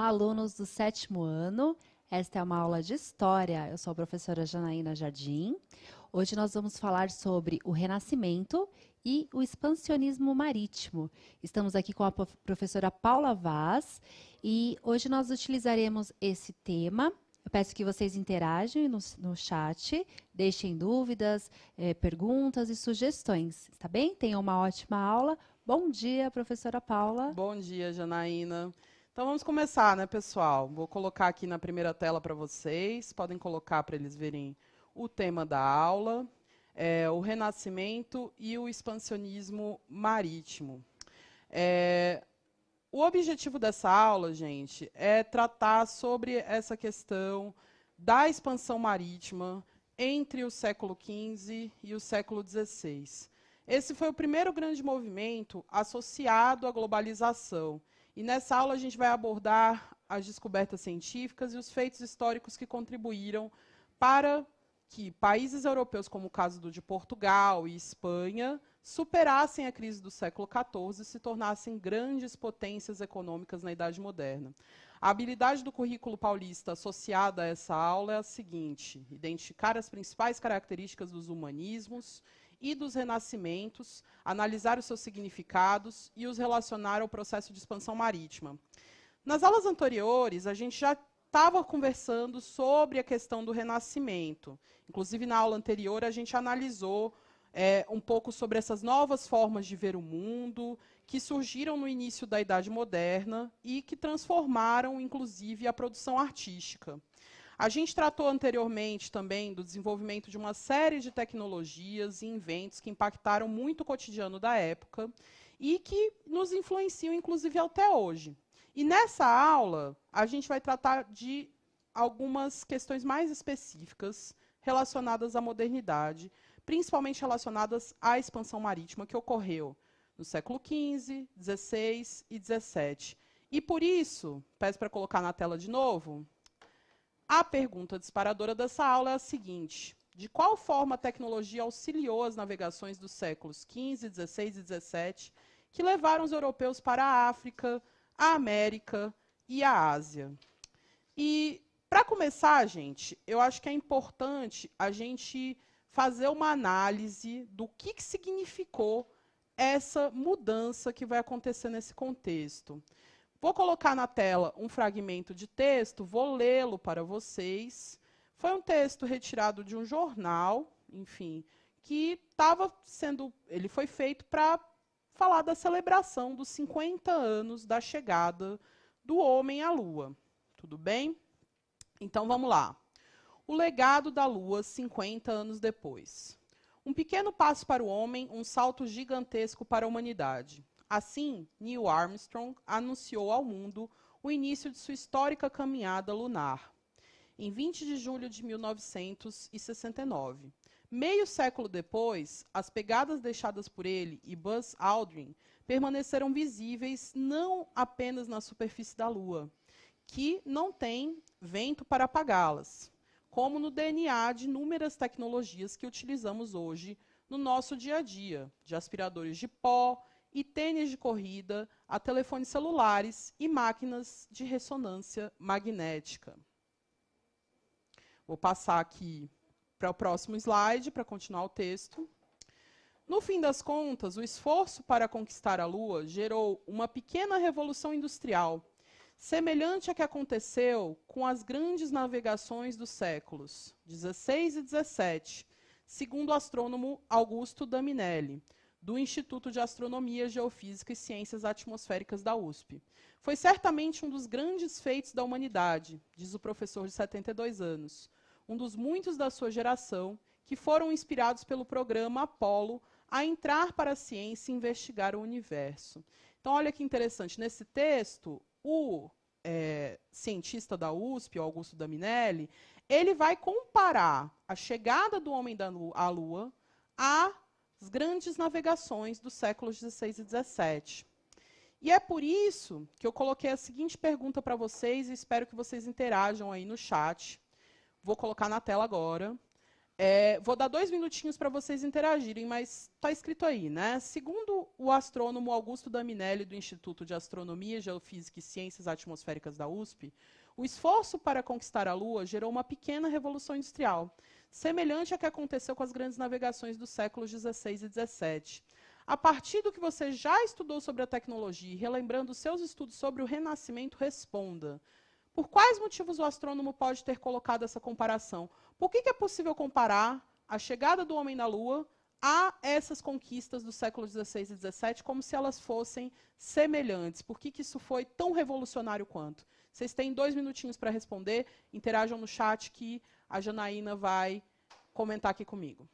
Olá, alunos do 7º ano. Esta é uma aula de História. Eu sou a professora Janaína Jardim. Hoje nós vamos falar sobre o Renascimento e o expansionismo marítimo. Estamos aqui com a professora Paula Vaz e hoje nós utilizaremos esse tema. Eu peço que vocês interajam no chat, deixem dúvidas, perguntas e sugestões, tá bem? Tenham uma ótima aula. Bom dia, professora Paula. Bom dia, Janaína. Então vamos começar, né, pessoal? Vou colocar aqui na primeira tela para vocês. Podem colocar para eles verem o tema da aula, o Renascimento e o expansionismo marítimo. O objetivo dessa aula, gente, é tratar sobre essa questão da expansão marítima entre o século XV e o século XVI. Esse foi o primeiro grande movimento associado à globalização. E nessa aula a gente vai abordar as descobertas científicas e os feitos históricos que contribuíram para que países europeus, como o caso de Portugal e Espanha, superassem a crise do século XIV e se tornassem grandes potências econômicas na Idade Moderna. A habilidade do currículo paulista associada a essa aula é a seguinte: identificar as principais características dos humanismos e dos renascimentos, analisar os seus significados e os relacionar ao processo de expansão marítima. Nas aulas anteriores, a gente já estava conversando sobre a questão do Renascimento. Inclusive, na aula anterior, a gente analisou um pouco sobre essas novas formas de ver o mundo que surgiram no início da Idade Moderna e que transformaram, inclusive, a produção artística. A gente tratou anteriormente também do desenvolvimento de uma série de tecnologias e inventos que impactaram muito o cotidiano da época e que nos influenciam, inclusive, até hoje. E nessa aula, a gente vai tratar de algumas questões mais específicas relacionadas à modernidade, principalmente relacionadas à expansão marítima que ocorreu no século XV, XVI e XVII. E por isso, peço para colocar na tela de novo, a pergunta disparadora dessa aula é a seguinte: de qual forma a tecnologia auxiliou as navegações dos séculos XV, XVI e XVII que levaram os europeus para a África, a América e a Ásia? E, para começar, gente, eu acho que é importante a gente fazer uma análise do que significou essa mudança que vai acontecer nesse contexto. Vou colocar na tela um fragmento de texto, vou lê-lo para vocês. Foi um texto retirado de um jornal, enfim, que ele foi feito para falar da celebração dos 50 anos da chegada do homem à Lua. Tudo bem? Então vamos lá. O legado da Lua 50 anos depois. Um pequeno passo para o homem, um salto gigantesco para a humanidade. Assim, Neil Armstrong anunciou ao mundo o início de sua histórica caminhada lunar, em 20 de julho de 1969. Meio século depois, as pegadas deixadas por ele e Buzz Aldrin permaneceram visíveis não apenas na superfície da Lua, que não tem vento para apagá-las, como no DNA de inúmeras tecnologias que utilizamos hoje no nosso dia a dia, de aspiradores de pó e tênis de corrida, a telefones celulares e máquinas de ressonância magnética. Vou passar aqui para o próximo slide, para continuar o texto. No fim das contas, o esforço para conquistar a Lua gerou uma pequena revolução industrial, semelhante à que aconteceu com as grandes navegações dos séculos XVI e XVII, segundo o astrônomo Augusto Daminelli, do Instituto de Astronomia, Geofísica e Ciências Atmosféricas da USP. Foi certamente um dos grandes feitos da humanidade, diz o professor de 72 anos, um dos muitos da sua geração que foram inspirados pelo programa Apollo a entrar para a ciência e investigar o universo. Então, olha que interessante, nesse texto, o cientista da USP, o Augusto Daminelli, ele vai comparar a chegada do homem à Lua às grandes navegações dos séculos XVI e XVII. E é por isso que eu coloquei a seguinte pergunta para vocês e espero que vocês interajam aí no chat. Vou colocar na tela agora. Vou dar 2 minutinhos para vocês interagirem, mas está escrito aí, né? Segundo o astrônomo Augusto Daminelli, do Instituto de Astronomia, Geofísica e Ciências Atmosféricas da USP, o esforço para conquistar a Lua gerou uma pequena revolução industrial, semelhante à que aconteceu com as grandes navegações dos séculos XVI e XVII. A partir do que você já estudou sobre a tecnologia e relembrando seus estudos sobre o Renascimento, responda. Por quais motivos o astrônomo pode ter colocado essa comparação? Por que é possível comparar a chegada do homem na Lua a essas conquistas do século XVI e XVII como se elas fossem semelhantes? Por que isso foi tão revolucionário quanto? Vocês têm 2 minutinhos para responder. Interajam no chat que a Janaína vai comentar aqui comigo.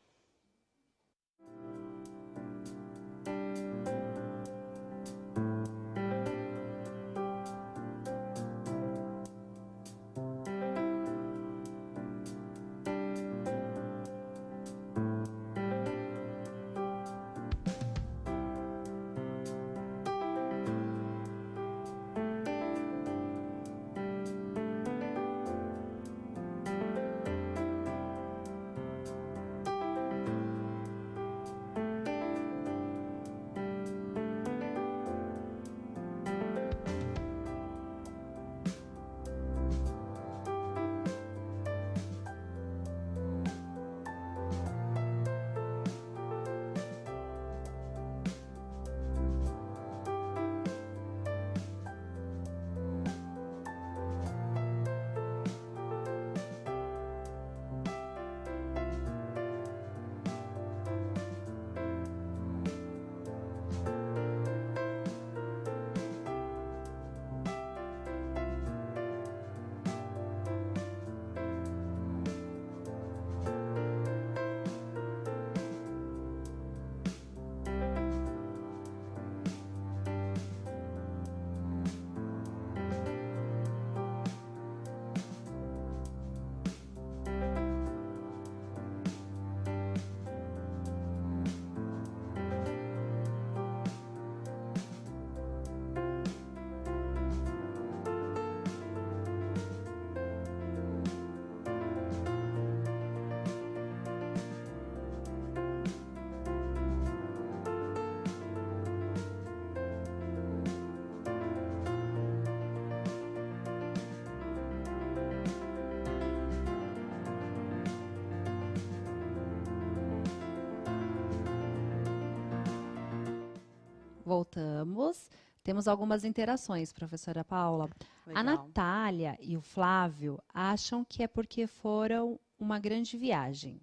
Voltamos. Temos algumas interações, professora Paula. Legal. A Natália e o Flávio acham que é porque foram uma grande viagem.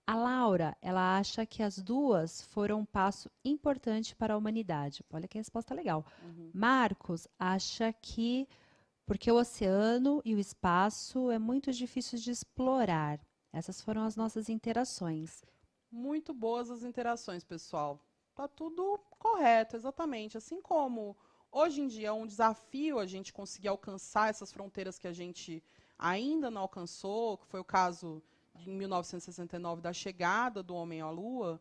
A Laura, ela acha que as duas foram um passo importante para a humanidade. Olha que resposta legal. Marcos acha que porque o oceano e o espaço é muito difícil de explorar. Essas foram as nossas interações. Muito boas as interações, pessoal. Tá tudo correto, exatamente. Assim como hoje em dia é um desafio a gente conseguir alcançar essas fronteiras que a gente ainda não alcançou, que foi o caso em 1969 da chegada do homem à Lua.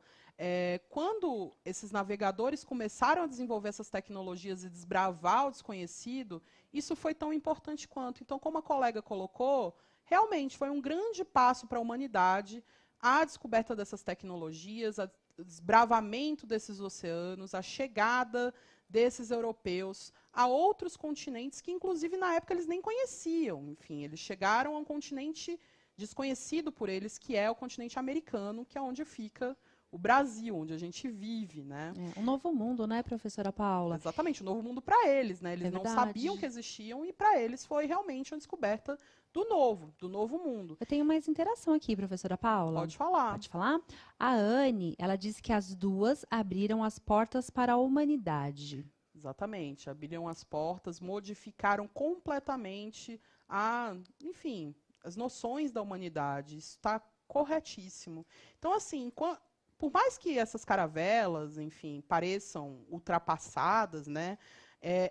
Quando esses navegadores começaram a desenvolver essas tecnologias e desbravar o desconhecido, isso foi tão importante quanto. Então, como a colega colocou, realmente foi um grande passo para a humanidade a descoberta dessas tecnologias, o desbravamento desses oceanos, a chegada desses europeus a outros continentes que, inclusive, na época eles nem conheciam. Enfim, eles chegaram a um continente desconhecido por eles, que é o continente americano, que é onde fica o Brasil, onde a gente vive, né? Um novo mundo, né, professora Paula? Exatamente, um novo mundo para eles, né? Eles não verdade. sabiam que existiam e para eles foi realmente uma descoberta do novo mundo. Eu tenho mais interação aqui, professora Paula. Pode falar. Pode falar? A Anne, ela disse que as duas abriram as portas para a humanidade. Exatamente, abriram as portas, modificaram completamente enfim, as noções da humanidade. Isso está corretíssimo. Então, assim, por mais que essas caravelas, enfim, pareçam ultrapassadas, né,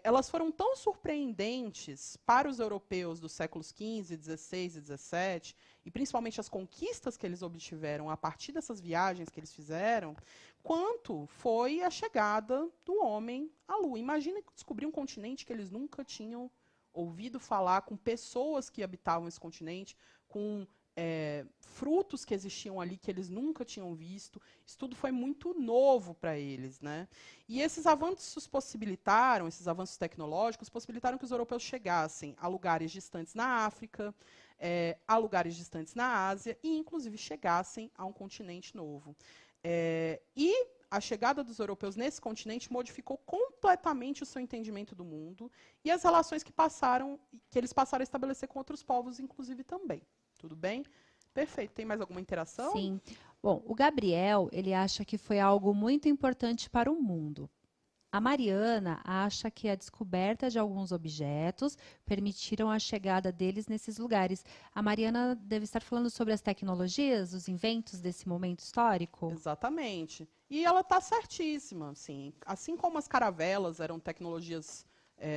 elas foram tão surpreendentes para os europeus dos séculos XV, XVI e XVII, e principalmente as conquistas que eles obtiveram a partir dessas viagens que eles fizeram, quanto foi a chegada do homem à Lua. Imagina descobrir um continente que eles nunca tinham ouvido falar, com pessoas que habitavam esse continente, com frutos que existiam ali que eles nunca tinham visto. Isso tudo foi muito novo para eles, né? E esses avanços esses avanços tecnológicos possibilitaram que os europeus chegassem a lugares distantes na África, a lugares distantes na Ásia e, inclusive, chegassem a um continente novo. E a chegada dos europeus nesse continente modificou completamente o seu entendimento do mundo e as relações que eles passaram a estabelecer com outros povos, inclusive, também. Tudo bem? Perfeito. Tem mais alguma interação? Sim. Bom, o Gabriel, ele acha que foi algo muito importante para o mundo. A Mariana acha que a descoberta de alguns objetos permitiram a chegada deles nesses lugares. A Mariana deve estar falando sobre as tecnologias, os inventos desse momento histórico? Exatamente. E ela está certíssima. Assim como as caravelas eram tecnologias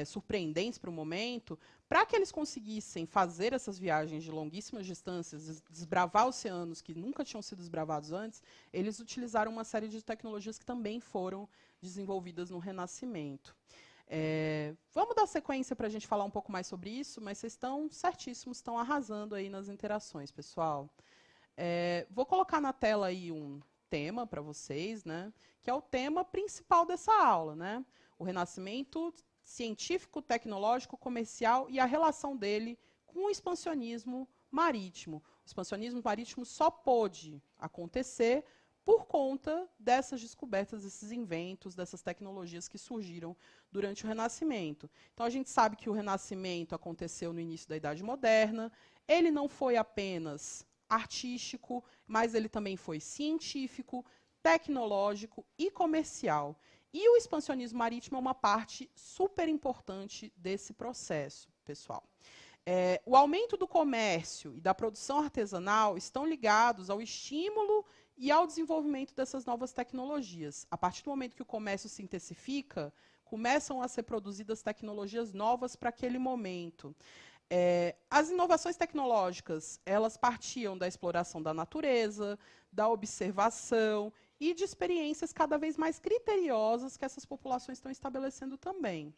surpreendentes para o momento, para que eles conseguissem fazer essas viagens de longuíssimas distâncias, desbravar oceanos que nunca tinham sido desbravados antes, eles utilizaram uma série de tecnologias que também foram desenvolvidas no Renascimento. Vamos dar sequência para a gente falar um pouco mais sobre isso, mas vocês estão certíssimos, estão arrasando aí nas interações, pessoal. Vou colocar na tela aí um tema para vocês, né, que é o tema principal dessa aula, né? O Renascimento científico, tecnológico, comercial e a relação dele com o expansionismo marítimo. O expansionismo marítimo só pôde acontecer por conta dessas descobertas, desses inventos, dessas tecnologias que surgiram durante o Renascimento. Então, a gente sabe que o Renascimento aconteceu no início da Idade Moderna. Ele não foi apenas artístico, mas ele também foi científico, tecnológico e comercial. E o expansionismo marítimo é uma parte super importante desse processo, pessoal. O aumento do comércio e da produção artesanal estão ligados ao estímulo e ao desenvolvimento dessas novas tecnologias. A partir do momento que o comércio se intensifica, começam a ser produzidas tecnologias novas para aquele momento. As inovações tecnológicas, elas partiam da exploração da natureza, da observação e de experiências cada vez mais criteriosas que essas populações estão estabelecendo também.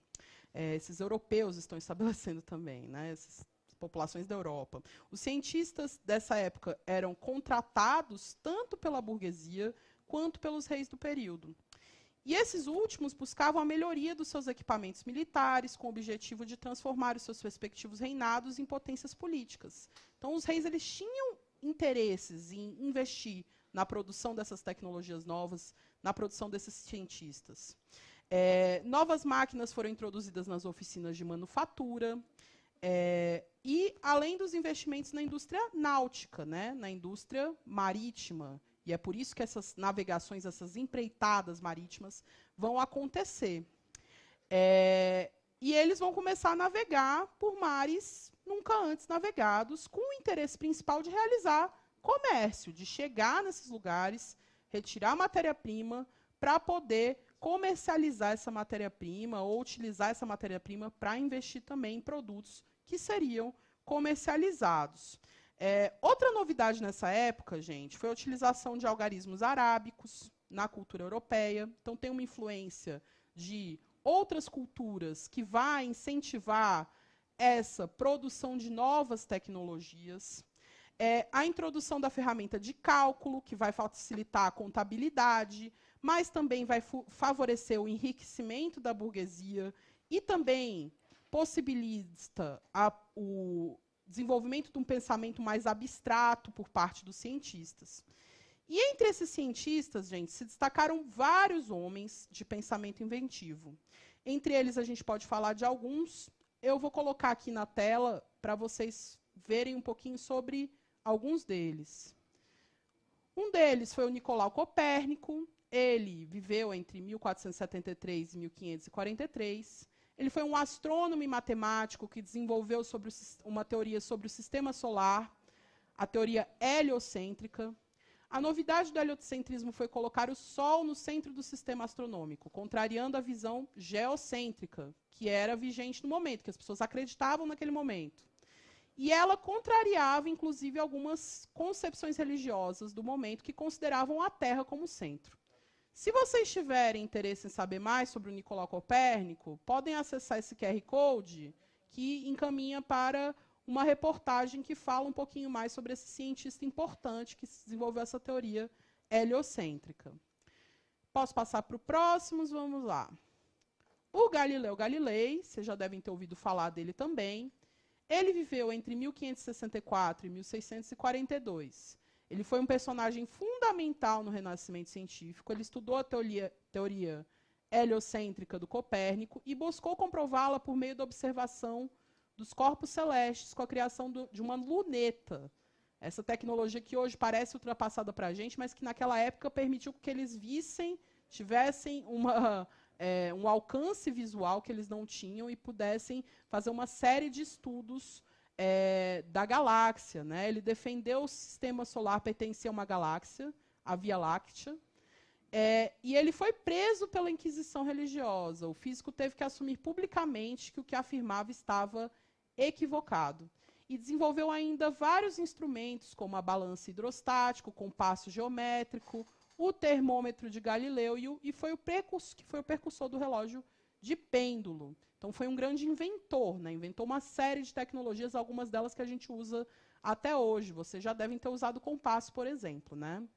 Esses europeus estão estabelecendo também, né, essas populações da Europa. Os cientistas dessa época eram contratados tanto pela burguesia quanto pelos reis do período. E esses últimos buscavam a melhoria dos seus equipamentos militares com o objetivo de transformar os seus respectivos reinados em potências políticas. Então, os reis eles tinham interesses em investir na produção dessas tecnologias novas, na produção desses cientistas. Novas máquinas foram introduzidas nas oficinas de manufatura, e além dos investimentos na indústria náutica, né, na indústria marítima. E é por isso que essas navegações, essas empreitadas marítimas vão acontecer. E eles vão começar a navegar por mares nunca antes navegados, com o interesse principal de realizar comércio, de chegar nesses lugares, retirar matéria-prima para poder comercializar essa matéria-prima ou utilizar essa matéria-prima para investir também em produtos que seriam comercializados. Outra novidade nessa época, gente, foi a utilização de algarismos arábicos na cultura europeia. Então, tem uma influência de outras culturas que vai incentivar essa produção de novas tecnologias. A introdução da ferramenta de cálculo, que vai facilitar a contabilidade, mas também vai favorecer o enriquecimento da burguesia e também possibilita o desenvolvimento de um pensamento mais abstrato por parte dos cientistas. E entre esses cientistas, gente, se destacaram vários homens de pensamento inventivo. Entre eles, a gente pode falar de alguns. Eu vou colocar aqui na tela para vocês verem um pouquinho sobre alguns deles. Um deles foi o Nicolau Copérnico. Ele viveu entre 1473 e 1543. Ele foi um astrônomo e matemático que desenvolveu uma teoria sobre o sistema solar, a teoria heliocêntrica. A novidade do heliocentrismo foi colocar o Sol no centro do sistema astronômico, contrariando a visão geocêntrica, que era vigente no momento, que as pessoas acreditavam naquele momento. E ela contrariava, inclusive, algumas concepções religiosas do momento que consideravam a Terra como centro. Se vocês tiverem interesse em saber mais sobre o Nicolau Copérnico, podem acessar esse QR Code que encaminha para uma reportagem que fala um pouquinho mais sobre esse cientista importante que desenvolveu essa teoria heliocêntrica. Posso passar para o próximo? Vamos lá. O Galileu Galilei, vocês já devem ter ouvido falar dele também. Ele viveu entre 1564 e 1642. Ele foi um personagem fundamental no Renascimento científico. Ele estudou a teoria heliocêntrica do Copérnico e buscou comprová-la por meio da observação dos corpos celestes com a criação de uma luneta. Essa tecnologia que hoje parece ultrapassada para a gente, mas que naquela época permitiu que eles vissem, tivessem um alcance visual que eles não tinham e pudessem fazer uma série de estudos da galáxia. Né? Ele defendeu o sistema solar pertencia a uma galáxia, a Via Láctea, e ele foi preso pela Inquisição religiosa. O físico teve que assumir publicamente que o que afirmava estava equivocado. E desenvolveu ainda vários instrumentos, como a balança hidrostática, o compasso geométrico, o termômetro de Galileu que foi o precursor do relógio de pêndulo. Então, foi um grande inventor, né? Inventou uma série de tecnologias, algumas delas que a gente usa até hoje. Vocês já devem ter usado o compasso, por exemplo. Né?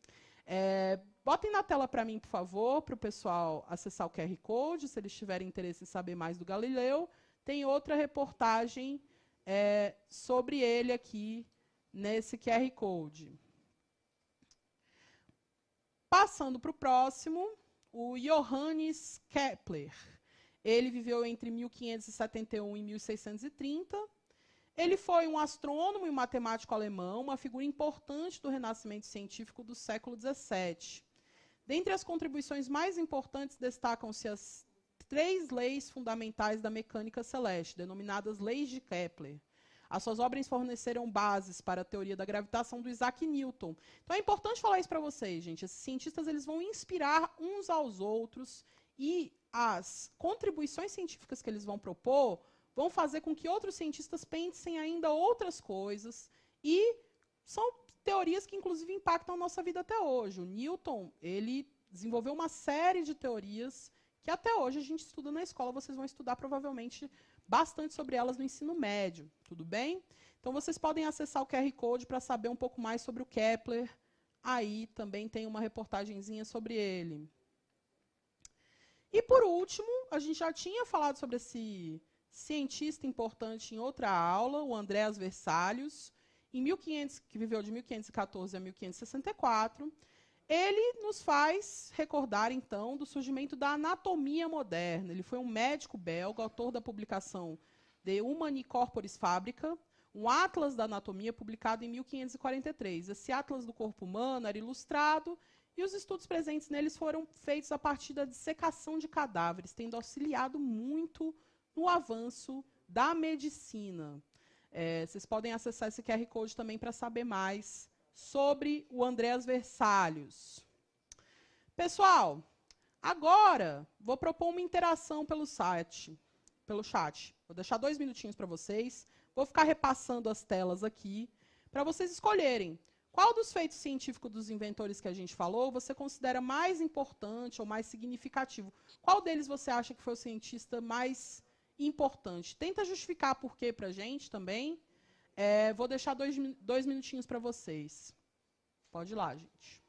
Botem na tela para mim, por favor, para o pessoal acessar o QR Code, se eles tiverem interesse em saber mais do Galileu. Tem outra reportagem sobre ele aqui nesse QR Code. Passando para o próximo, o Johannes Kepler. Ele viveu entre 1571 e 1630. Ele foi um astrônomo e matemático alemão, uma figura importante do renascimento científico do século XVII. Dentre as contribuições mais importantes, destacam-se as 3 leis fundamentais da mecânica celeste, denominadas leis de Kepler. As suas obras forneceram bases para a teoria da gravitação do Isaac Newton. Então é importante falar isso para vocês, gente. Esses cientistas eles vão inspirar uns aos outros e as contribuições científicas que eles vão propor vão fazer com que outros cientistas pensem ainda outras coisas e são teorias que, inclusive, impactam a nossa vida até hoje. O Newton ele desenvolveu uma série de teorias que até hoje a gente estuda na escola. Vocês vão estudar, provavelmente, bastante sobre elas no ensino médio. Tudo bem? Então, vocês podem acessar o QR Code para saber um pouco mais sobre o Kepler. Aí também tem uma reportagenzinha sobre ele. E, por último, a gente já tinha falado sobre esse cientista importante em outra aula, o Andreas Vesalius, que viveu de 1514 a 1564. Ele nos faz recordar, então, do surgimento da anatomia moderna. Ele foi um médico belga, autor da publicação De Humani Corporis Fabrica, um atlas da anatomia publicado em 1543. Esse atlas do corpo humano era ilustrado e os estudos presentes neles foram feitos a partir da dissecação de cadáveres, tendo auxiliado muito no avanço da medicina. Vocês podem acessar esse QR Code também para saber mais sobre o Andreas Vesalius. Pessoal, agora vou propor uma interação pelo chat. Vou deixar 2 minutinhos para vocês. Vou ficar repassando as telas aqui para vocês escolherem qual dos feitos científicos dos inventores que a gente falou você considera mais importante ou mais significativo. Qual deles você acha que foi o cientista mais importante? Tenta justificar por quê para a gente também. Vou deixar 2 minutinhos para vocês. Pode ir lá, gente.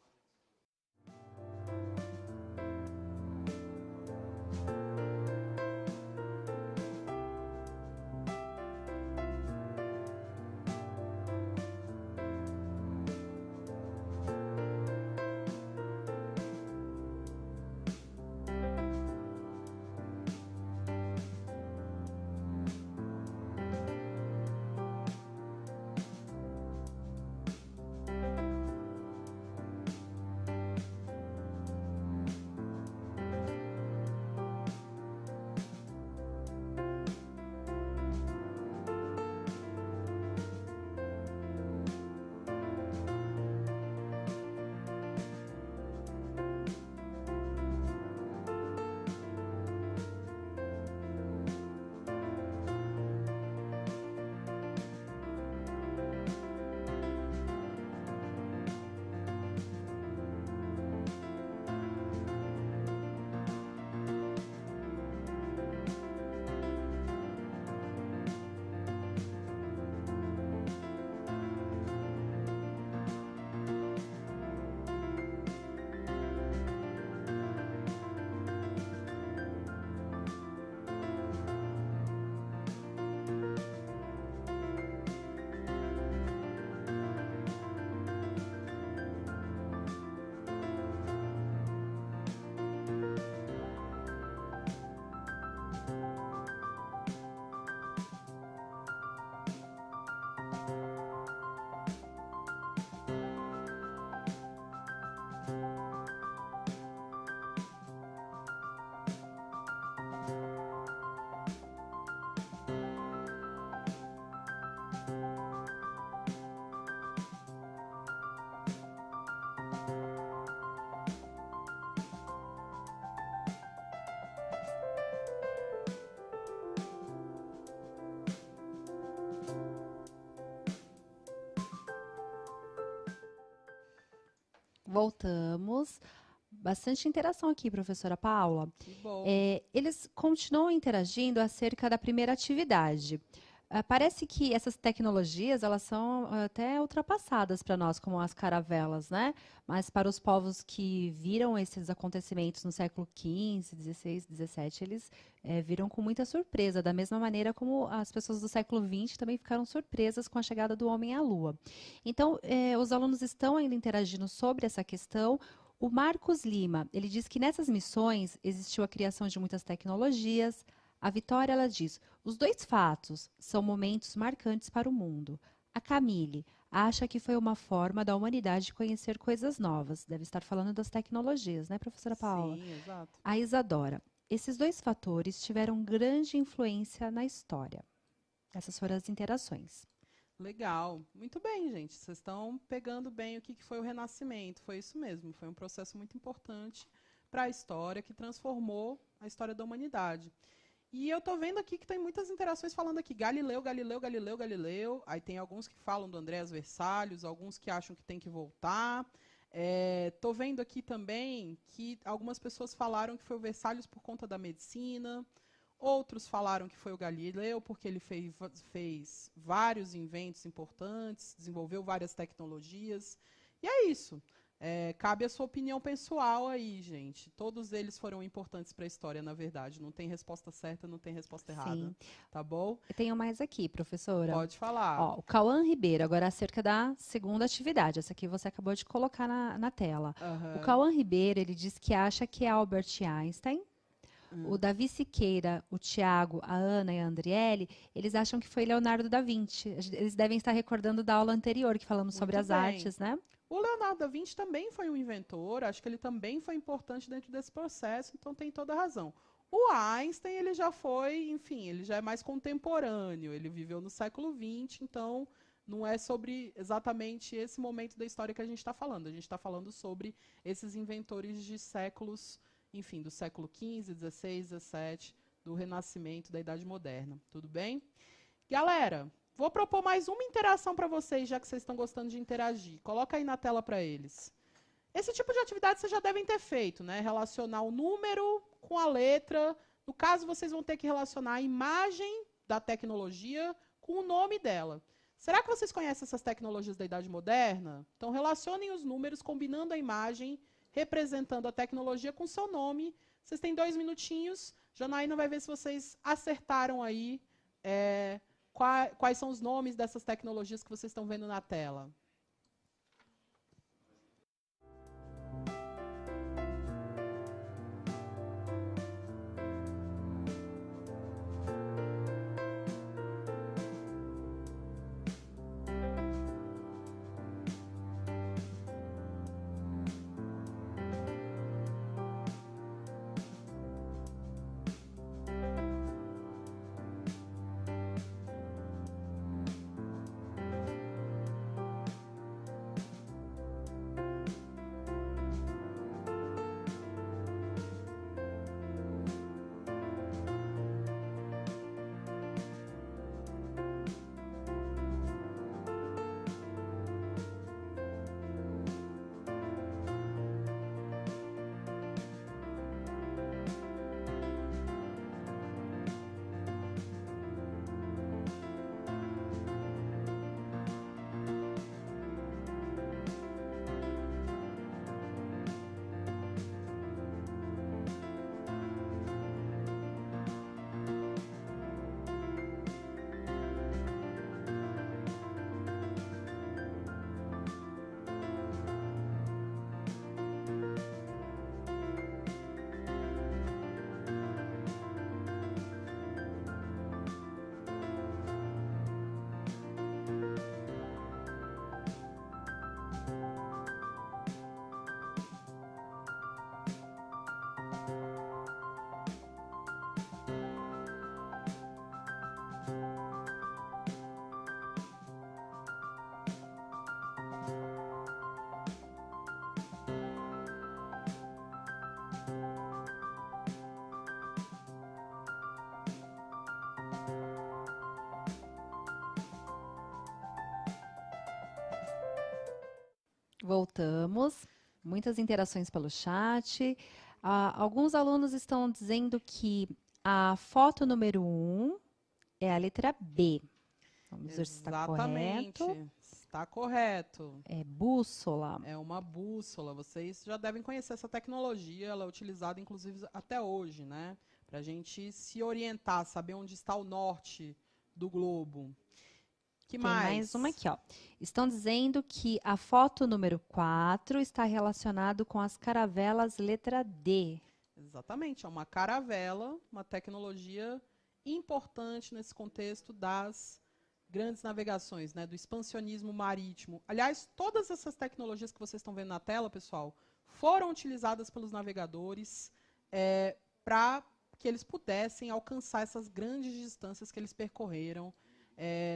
Voltamos. Bastante interação aqui, professora Paula. Que bom. Eles continuam interagindo acerca da primeira atividade. Parece que essas tecnologias, elas são até ultrapassadas para nós, como as caravelas, né? Mas para os povos que viram esses acontecimentos no século XV, XVI, XVII, eles viram com muita surpresa, da mesma maneira como as pessoas do século XX também ficaram surpresas com a chegada do homem à Lua. Então, os alunos estão ainda interagindo sobre essa questão. O Marcos Lima, ele diz que nessas missões existiu a criação de muitas tecnologias. A Vitória, ela diz, os dois fatos são momentos marcantes para o mundo. A Camille acha que foi uma forma da humanidade conhecer coisas novas. Deve estar falando das tecnologias, né, professora Paula? Sim, exato. A Isadora, esses dois fatores tiveram grande influência na história. Essas foram as interações. Legal. Muito bem, gente. Vocês estão pegando bem o que foi o Renascimento. Foi isso mesmo. Foi um processo muito importante para a história, que transformou a história da humanidade. E eu estou vendo aqui que tem muitas interações falando aqui Galileu, Galileu, Galileu, Galileu. Aí tem alguns que falam do Andréas Versalhes, alguns que acham que tem que voltar. Estou vendo aqui também que algumas pessoas falaram que foi o Versalhes por conta da medicina. Outros falaram que foi o Galileu, porque ele fez vários inventos importantes, desenvolveu várias tecnologias. E é isso. Cabe a sua opinião pessoal aí, gente. Todos eles foram importantes para a história, na verdade. Não tem resposta certa, não tem resposta errada. Sim. Tá bom? Eu tenho mais aqui, professora. Pode falar. Ó, o Cauã Ribeiro, agora acerca da segunda atividade. Essa aqui você acabou de colocar na tela. O Cauã Ribeiro, ele diz que acha que é Albert Einstein. O Davi Siqueira, o Tiago, a Ana e a Andriele, eles acham que foi Leonardo da Vinci. Eles devem estar recordando da aula anterior, que falamos sobre as artes, né? O Leonardo da Vinci também foi um inventor, acho que ele também foi importante dentro desse processo, então tem toda a razão. O Einstein, ele já foi, enfim, ele já é mais contemporâneo, ele viveu no século XX, então não é sobre exatamente esse momento da história que a gente está falando. A gente está falando sobre esses inventores de séculos, enfim, do século XV, XVI, XVII, do Renascimento, da Idade Moderna. Tudo bem? Galera, vou propor mais uma interação para vocês, já que vocês estão gostando de interagir. Coloca aí na tela para eles. Esse tipo de atividade vocês já devem ter feito, né? Relacionar o número com a letra. No caso, vocês vão ter que relacionar a imagem da tecnologia com o nome dela. Será que vocês conhecem essas tecnologias da Idade Moderna? Então, relacionem os números combinando a imagem, representando a tecnologia com seu nome. Vocês têm 2 minutinhos. Janaína vai ver se vocês acertaram aí quais são os nomes dessas tecnologias que vocês estão vendo na tela. Voltamos. Muitas interações pelo chat. Alguns alunos estão dizendo que a foto número 1 é a letra B. Vamos ver se está Exatamente. correto. Está correto. É bússola. É uma bússola. Vocês já devem conhecer essa tecnologia. Ela é utilizada, inclusive, até hoje, né? Para a gente se orientar, saber onde está o norte do globo. Que Tem mais? mais uma aqui, ó. Estão dizendo que a foto número 4 está relacionado com as caravelas letra D. Exatamente, é uma caravela, uma tecnologia importante nesse contexto das grandes navegações, né, do expansionismo marítimo. Aliás, todas essas tecnologias que vocês estão vendo na tela, pessoal, foram utilizadas pelos navegadores para que eles pudessem alcançar essas grandes distâncias que eles percorreram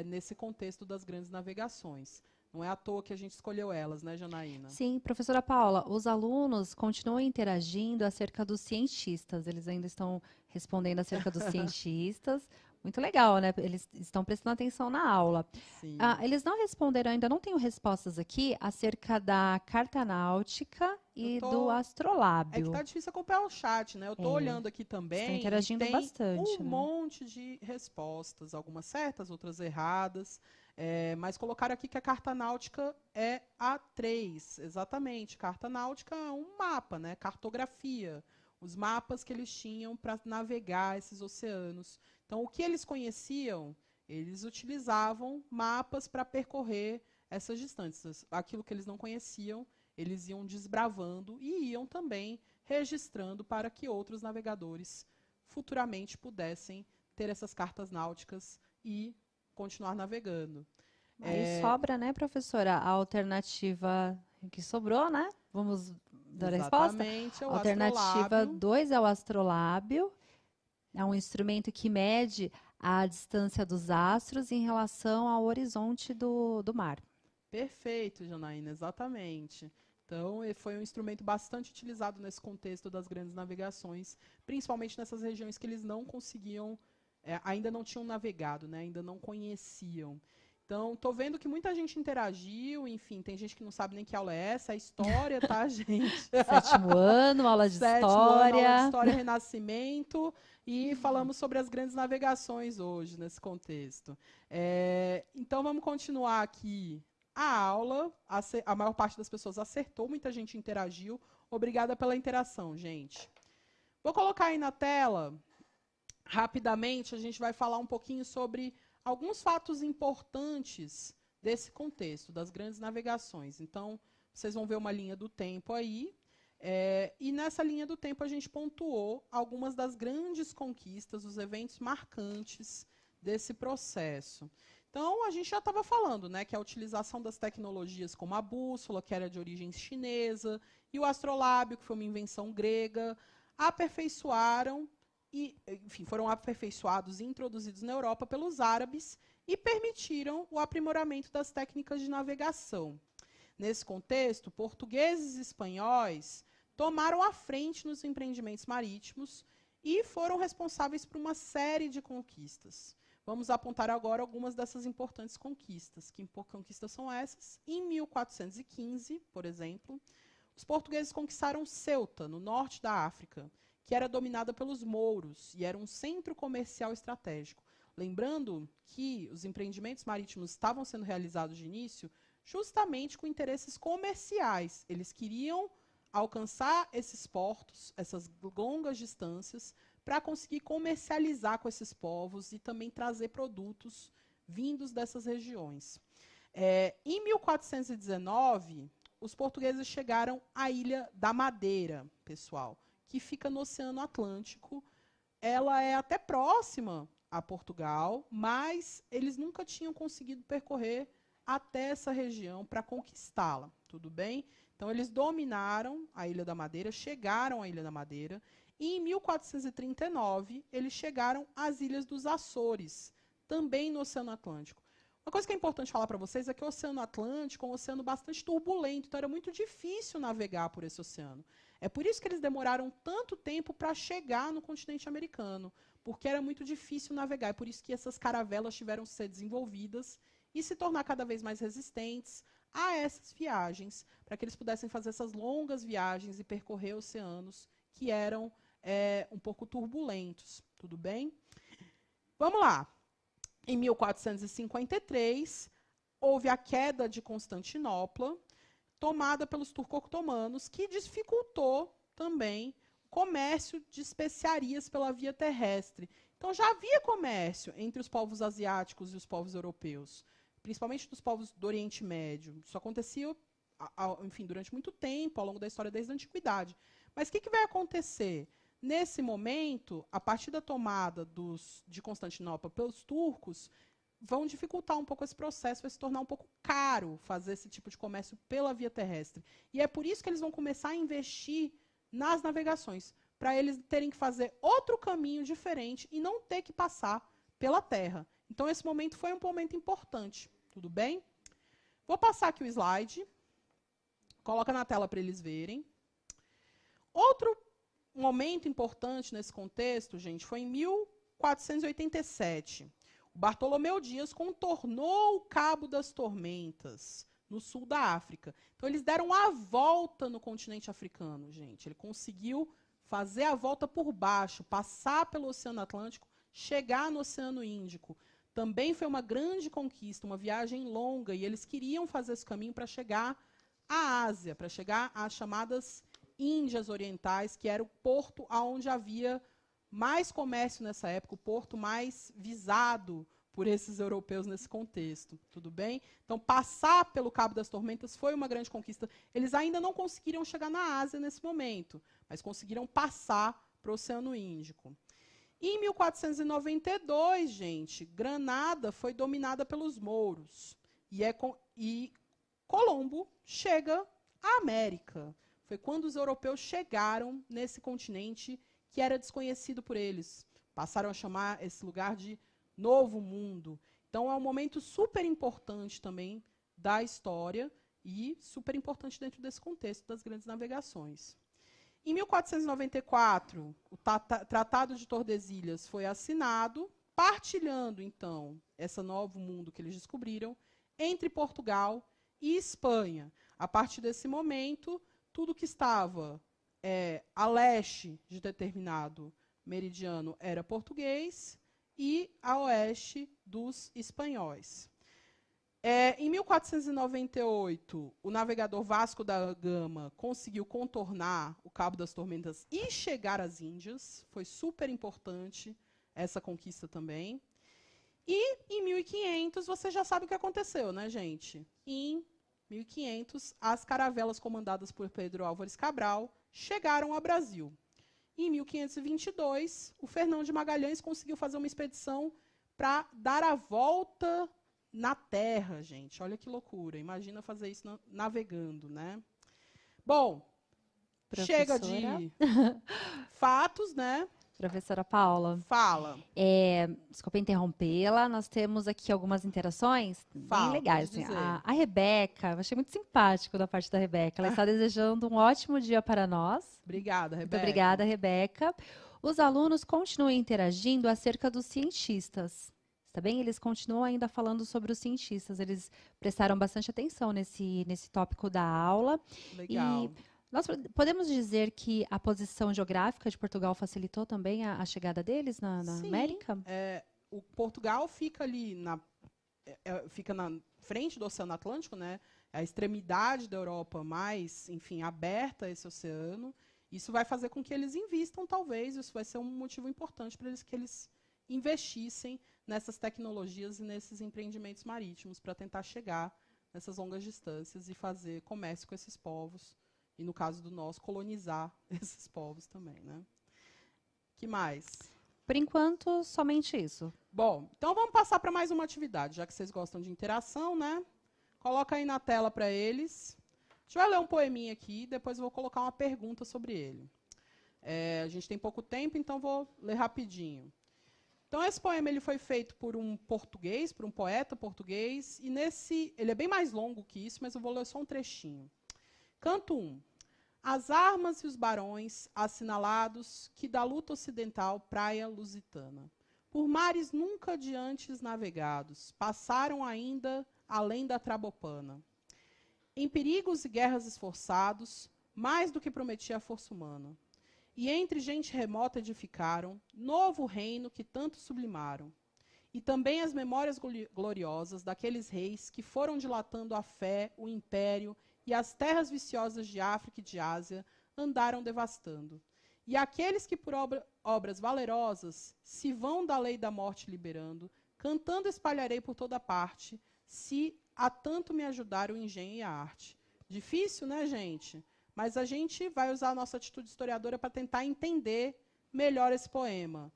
nesse contexto das grandes navegações. Não é à toa que a gente escolheu elas, né, Janaína? Sim, professora Paula, os alunos continuam interagindo acerca dos cientistas. Eles ainda estão respondendo acerca dos cientistas. Muito legal, né? Eles estão prestando atenção na aula. Sim. Eles não responderam, ainda não tenho respostas aqui acerca da carta náutica e do astrolábio. É que tá difícil acompanhar o chat, né? Eu tô olhando aqui também. Estão interagindo tem bastante, um né? monte de respostas, algumas certas, outras erradas. Mas colocaram aqui que a carta náutica é a 3. Exatamente. Carta náutica é um mapa, né? Cartografia. Os mapas que eles tinham para navegar esses oceanos. Então, o que eles conheciam, eles utilizavam mapas para percorrer essas distâncias. Aquilo que eles não conheciam, eles iam desbravando e iam também registrando para que outros navegadores futuramente pudessem ter essas cartas náuticas e continuar navegando. Aí sobra, né, professora, a alternativa que sobrou, né? Vamos dar a resposta? Exatamente, é o Alternativa astrolábio. 2 é o astrolábio. É um instrumento que mede a distância dos astros em relação ao horizonte do mar. Perfeito, Janaína, exatamente. Então, foi um instrumento bastante utilizado nesse contexto das grandes navegações, principalmente nessas regiões que eles não conseguiam, ainda não tinham navegado, né, ainda não conheciam. Então, tô vendo que muita gente interagiu, enfim, tem gente que não sabe nem que aula é essa, é história, tá, gente? Sétimo ano, aula de Sétimo história. ano, aula de história, Renascimento, e falamos sobre as grandes navegações hoje, nesse contexto. Então, vamos continuar aqui a aula. A maior parte das pessoas acertou, muita gente interagiu. Obrigada pela interação, gente. Vou colocar aí na tela, rapidamente, a gente vai falar um pouquinho sobre alguns fatos importantes desse contexto, das grandes navegações. Então, vocês vão ver uma linha do tempo aí, e nessa linha do tempo a gente pontuou algumas das grandes conquistas, os eventos marcantes desse processo. Então, a gente já estava falando, né, que a utilização das tecnologias como a bússola, que era de origem chinesa, e o astrolábio, que foi uma invenção grega, aperfeiçoaram e, enfim, foram aperfeiçoados e introduzidos na Europa pelos árabes e permitiram o aprimoramento das técnicas de navegação. Nesse contexto, portugueses e espanhóis tomaram a frente nos empreendimentos marítimos e foram responsáveis por uma série de conquistas. Vamos apontar agora algumas dessas importantes conquistas. Que conquistas são essas? Em 1415, por exemplo, os portugueses conquistaram Ceuta, no norte da África, que era dominada pelos mouros e era um centro comercial estratégico. Lembrando que os empreendimentos marítimos estavam sendo realizados de início justamente com interesses comerciais. Eles queriam alcançar esses portos, essas longas distâncias, para conseguir comercializar com esses povos e também trazer produtos vindos dessas regiões. Em 1419, os portugueses chegaram à Ilha da Madeira, pessoal, que fica no Oceano Atlântico. Ela é até próxima a Portugal, mas eles nunca tinham conseguido percorrer até essa região para conquistá-la, tudo bem? Então, eles dominaram a Ilha da Madeira, chegaram à Ilha da Madeira, e em 1439, eles chegaram às Ilhas dos Açores, também no Oceano Atlântico. Uma coisa que é importante falar para vocês é que o Oceano Atlântico é um oceano bastante turbulento, então era muito difícil navegar por esse oceano. É por isso que eles demoraram tanto tempo para chegar no continente americano, porque era muito difícil navegar. É por isso que essas caravelas tiveram que ser desenvolvidas e se tornar cada vez mais resistentes, a essas viagens, para que eles pudessem fazer essas longas viagens e percorrer oceanos que eram um pouco turbulentos. Tudo bem? Vamos lá. Em 1453, houve a queda de Constantinopla, tomada pelos turco-otomanos, que dificultou também o comércio de especiarias pela via terrestre. Então, já havia comércio entre os povos asiáticos e os povos europeus, principalmente dos povos do Oriente Médio. Isso acontecia, enfim, durante muito tempo, ao longo da história, desde a Antiguidade. Mas o que vai acontecer? Nesse momento, a partir da tomada de Constantinopla pelos turcos, vão dificultar um pouco esse processo, vai se tornar um pouco caro fazer esse tipo de comércio pela via terrestre. E é por isso que eles vão começar a investir nas navegações, para eles terem que fazer outro caminho diferente e não ter que passar pela terra. Então, esse momento foi um momento importante. Tudo bem? Vou passar aqui o slide. Coloca na tela para eles verem. Outro momento importante nesse contexto, gente, foi em 1487. O Bartolomeu Dias contornou o Cabo das Tormentas, no sul da África. Então, eles deram a volta no continente africano, gente. Ele conseguiu fazer a volta por baixo, passar pelo Oceano Atlântico, chegar no Oceano Índico. Também foi uma grande conquista, uma viagem longa, e eles queriam fazer esse caminho para chegar à Ásia, para chegar às chamadas Índias Orientais, que era o porto onde havia mais comércio nessa época, o porto mais visado por esses europeus nesse contexto. Tudo bem? Então, passar pelo Cabo das Tormentas foi uma grande conquista. Eles ainda não conseguiram chegar na Ásia nesse momento, mas conseguiram passar para o Oceano Índico. E em 1492, gente, Granada foi dominada pelos mouros. E Colombo chega à América. Foi quando os europeus chegaram nesse continente que era desconhecido por eles. Passaram a chamar esse lugar de Novo Mundo. Então, é um momento super importante também da história e super importante dentro desse contexto das grandes navegações. Em 1494, o Tratado de Tordesilhas foi assinado, partilhando, então, esse novo mundo que eles descobriram entre Portugal e Espanha. A partir desse momento, tudo que estava a leste de determinado meridiano era português e a oeste dos espanhóis. Em 1498, o navegador Vasco da Gama conseguiu contornar o Cabo das Tormentas e chegar às Índias. Foi super importante essa conquista também. E em 1500, você já sabe o que aconteceu, né, gente? Em 1500, as caravelas comandadas por Pedro Álvares Cabral chegaram ao Brasil. Em 1522, o Fernão de Magalhães conseguiu fazer uma expedição para dar a volta na Terra, gente. Olha que loucura. Imagina fazer isso navegando, né? Bom, chega de fatos, né? Professora Paula. Fala. Desculpa interrompê-la, nós temos aqui algumas interações bem legais. Assim, a Rebeca, eu achei muito simpático da parte da Rebeca. Ela está desejando um ótimo dia para nós. Obrigada, Rebeca. Muito obrigada, Rebeca. Os alunos continuam interagindo acerca dos cientistas. Tá bem? Eles continuam ainda falando sobre os cientistas. Eles prestaram bastante atenção nesse tópico da aula. Legal. E nós podemos dizer que a posição geográfica de Portugal facilitou também a chegada deles na Sim, América? O Portugal fica ali fica na frente do Oceano Atlântico, né? A extremidade da Europa mais, enfim, aberta a esse oceano. Isso vai fazer com que eles invistam, talvez. Isso vai ser um motivo importante para que eles investissem nessas tecnologias e nesses empreendimentos marítimos para tentar chegar nessas longas distâncias e fazer comércio com esses povos. E, no caso do nosso, colonizar esses povos também, né? Que mais? Por enquanto, somente isso. Bom, então vamos passar para mais uma atividade, já que vocês gostam de interação, né? Coloca aí na tela para eles. A gente vai ler um poeminha aqui, depois eu vou colocar uma pergunta sobre ele. A gente tem pouco tempo, então vou ler rapidinho. Então, esse poema ele foi feito por um português, por um poeta português, e ele é bem mais longo que isso, mas eu vou ler só um trechinho. Canto 1. As armas e os barões, assinalados, que da luta ocidental praia lusitana, por mares nunca de antes navegados, passaram ainda além da Trabopana. em perigos e guerras esforçados, mais do que prometia a força humana. E entre gente remota edificaram novo reino que tanto sublimaram. E também as memórias gloriosas daqueles reis que foram dilatando a fé, o império e as terras viciosas de África e de Ásia andaram devastando. E aqueles que por obras valerosas se vão da lei da morte liberando, cantando espalharei por toda parte, se a tanto me ajudar o engenho e a arte. Difícil, né, gente? Mas a gente vai usar a nossa atitude historiadora para tentar entender melhor esse poema.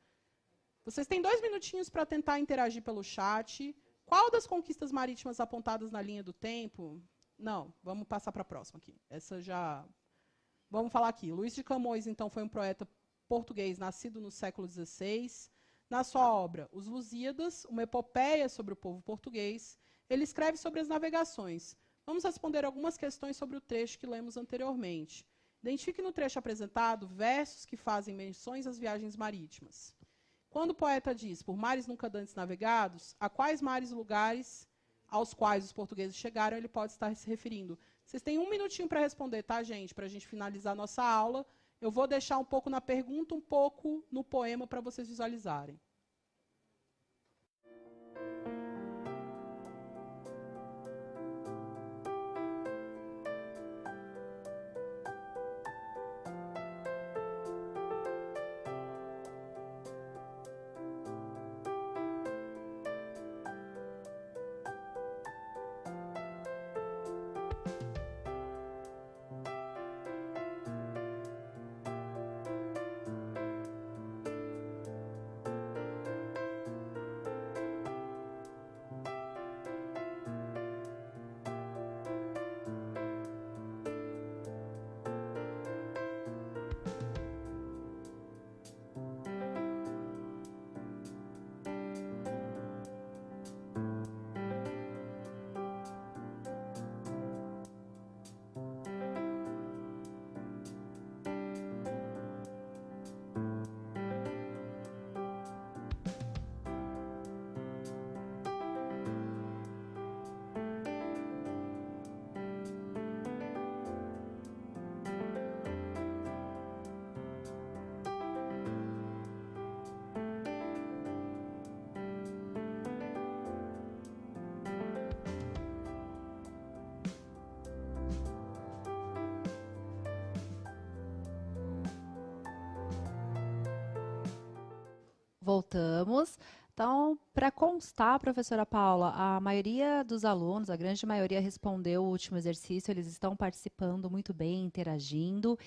Vocês têm 2 minutinhos para tentar interagir pelo chat. Qual das conquistas marítimas apontadas na linha do tempo? Não, vamos passar para a próxima aqui. Essa já... Vamos falar aqui. Luís de Camões, então, foi um poeta português nascido no século XVI. Na sua obra, Os Lusíadas, uma epopeia sobre o povo português, ele escreve sobre as navegações. Vamos responder algumas questões sobre o trecho que lemos anteriormente. Identifique no trecho apresentado versos que fazem menções às viagens marítimas. Quando o poeta diz, por mares nunca dantes navegados, a quais mares e lugares aos quais os portugueses chegaram, ele pode estar se referindo. Vocês têm 1 minutinho para responder, tá, gente? Para a gente finalizar a nossa aula. Eu vou deixar um pouco na pergunta, um pouco no poema, para vocês visualizarem. Voltamos. Então, para constar, professora Paula, a maioria dos alunos, a grande maioria respondeu o último exercício, eles estão participando muito bem, interagindo.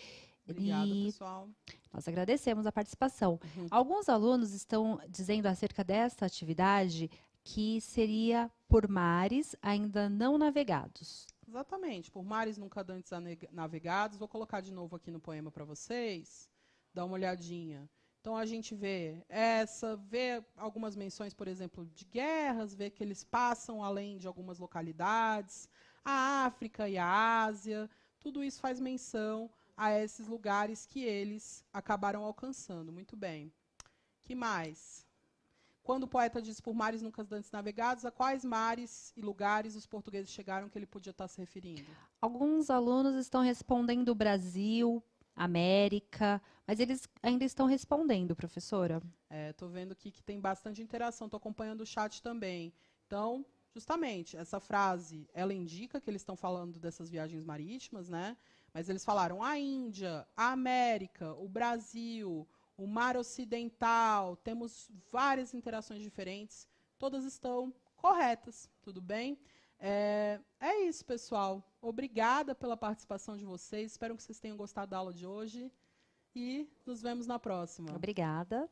Obrigada, pessoal. Nós agradecemos a participação. Alguns alunos estão dizendo acerca desta atividade que seria por mares ainda não navegados. Exatamente, por mares nunca dantes navegados. Vou colocar de novo aqui no poema para vocês. Dá uma olhadinha. Então, a gente vê algumas menções, por exemplo, de guerras, vê que eles passam além de algumas localidades, a África e a Ásia, tudo isso faz menção a esses lugares que eles acabaram alcançando. Muito bem. Que mais? Quando o poeta diz por mares nunca dantes navegados, a quais mares e lugares os portugueses chegaram que ele podia estar se referindo? Alguns alunos estão respondendo Brasil, América, mas eles ainda estão respondendo, professora. Estou vendo aqui que tem bastante interação, estou acompanhando o chat também. Então, justamente, essa frase, ela indica que eles estão falando dessas viagens marítimas, né? Mas eles falaram a Índia, a América, o Brasil, o Mar Ocidental, temos várias interações diferentes, todas estão corretas, tudo bem? É isso, pessoal. Obrigada pela participação de vocês. Espero que vocês tenham gostado da aula de hoje. E nos vemos na próxima. Obrigada.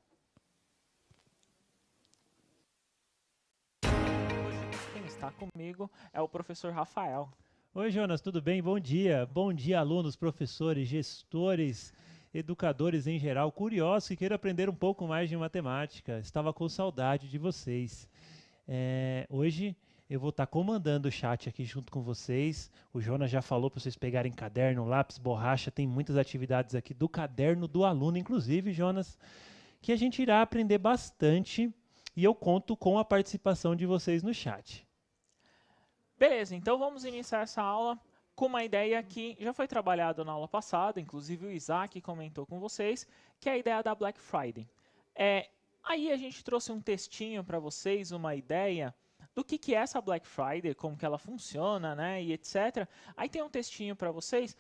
Hoje quem está comigo é o professor Rafael. Oi, Jonas, tudo bem? Bom dia. Bom dia, alunos, professores, gestores, educadores em geral, curiosos que queiram aprender um pouco mais de matemática. Estava com saudade de vocês. Hoje eu vou estar comandando o chat aqui junto com vocês. O Jonas já falou para vocês pegarem caderno, lápis, borracha. Tem muitas atividades aqui do caderno do aluno, inclusive, Jonas, que a gente irá aprender bastante e eu conto com a participação de vocês no chat. Beleza, então vamos iniciar essa aula com uma ideia que já foi trabalhada na aula passada, inclusive o Isaac comentou com vocês, que é a ideia da Black Friday. Aí a gente trouxe um textinho para vocês, uma ideia do que é essa Black Friday, como que ela funciona, né, e etc. Aí tem um textinho para vocês,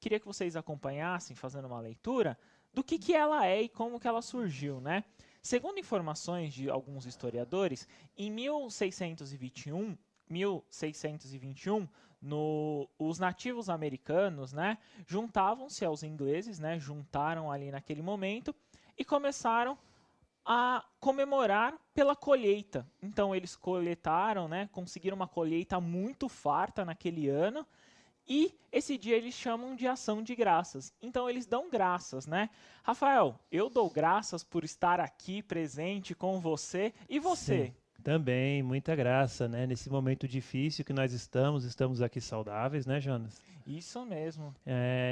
queria que vocês acompanhassem, fazendo uma leitura, do que ela é e como que ela surgiu, né? Segundo informações de alguns historiadores, em 1621, os nativos americanos, né, juntavam-se aos ingleses, né, juntaram ali naquele momento e começaram a comemorar pela colheita. Então eles coletaram, né, conseguiram uma colheita muito farta naquele ano, e esse dia eles chamam de ação de graças. Então eles dão graças, né? Rafael, eu dou graças por estar aqui presente com você. E você? Sim, também, muita graça, né? Nesse momento difícil que nós estamos aqui saudáveis, né, Jonas? Isso mesmo.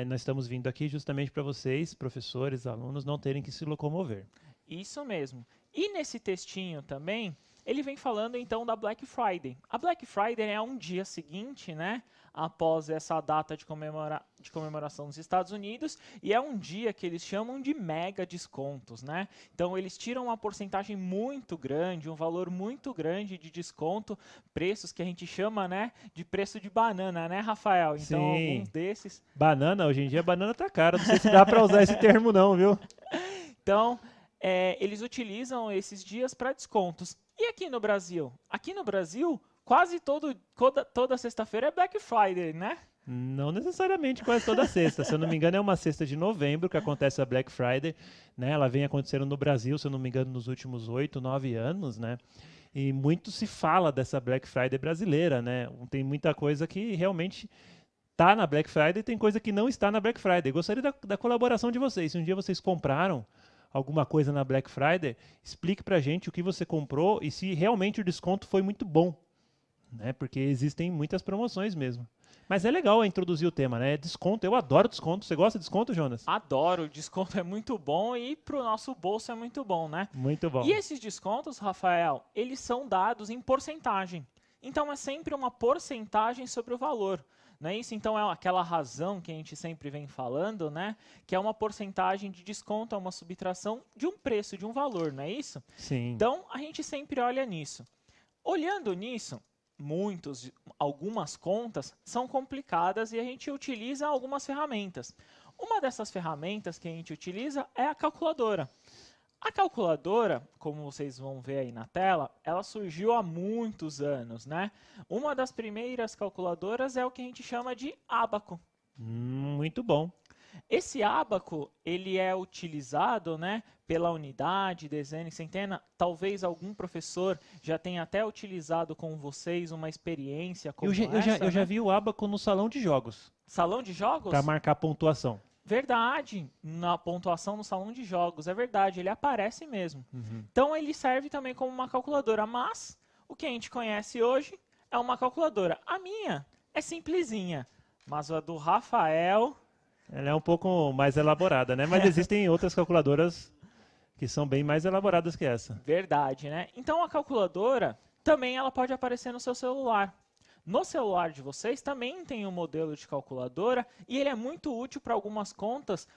Nós estamos vindo aqui justamente para vocês, professores, alunos, não terem que se locomover. Isso mesmo. E nesse textinho também, ele vem falando então da Black Friday. A Black Friday é um dia seguinte, né, após essa data de comemoração nos Estados Unidos, e é um dia que eles chamam de mega descontos, né? Então eles tiram uma porcentagem muito grande, um valor muito grande de desconto, preços que a gente chama, né, de preço de banana, né, Rafael? Então Sim. alguns desses... Banana, hoje em dia banana tá cara, não sei se dá para usar esse termo não, viu? Então, eles utilizam esses dias para descontos. E aqui no Brasil? Aqui no Brasil, quase toda sexta-feira é Black Friday, né? Não necessariamente quase toda sexta. Se eu não me engano, é uma sexta de novembro que acontece a Black Friday, né? Ela vem acontecendo no Brasil, se eu não me engano, nos últimos 8, 9 anos, né? E muito se fala dessa Black Friday brasileira, né? Tem muita coisa que realmente está na Black Friday e tem coisa que não está na Black Friday. Gostaria da colaboração de vocês. Se um dia vocês compraram alguma coisa na Black Friday, explique pra gente o que você comprou e se realmente o desconto foi muito bom, né? Porque existem muitas promoções mesmo. Mas é legal introduzir o tema, né? Desconto, eu adoro desconto. Você gosta de desconto, Jonas? Adoro, o desconto é muito bom e pro nosso bolso é muito bom, né? Muito bom. E esses descontos, Rafael, eles são dados em porcentagem. Então é sempre uma porcentagem sobre o valor. Não é isso? Então é aquela razão que a gente sempre vem falando, né? Que é uma porcentagem de desconto, é uma subtração de um preço, de um valor, não é isso? Sim. Então a gente sempre olha nisso. Olhando nisso, algumas contas são complicadas e a gente utiliza algumas ferramentas. Uma dessas ferramentas que a gente utiliza é a calculadora. A calculadora, como vocês vão ver aí na tela, ela surgiu há muitos anos, né? Uma das primeiras calculadoras é o que a gente chama de ábaco. Muito bom. Esse ábaco, ele é utilizado, né, pela unidade, dezena e centena. Talvez algum professor já tenha até utilizado com vocês uma experiência como Eu já vi o ábaco no salão de jogos. Salão de jogos? Para marcar pontuação. Verdade, na pontuação no salão de jogos, é verdade, ele aparece mesmo. Então ele serve também como uma calculadora, mas o que a gente conhece hoje é uma calculadora. A minha é simplesinha, mas a do Rafael... Ela é um pouco mais elaborada, né? Mas existem outras calculadoras que são bem mais elaboradas que essa. Verdade, né? Então a calculadora também ela pode aparecer no seu celular. No celular de vocês também tem um modelo de calculadora e ele é muito útil para algumas contas,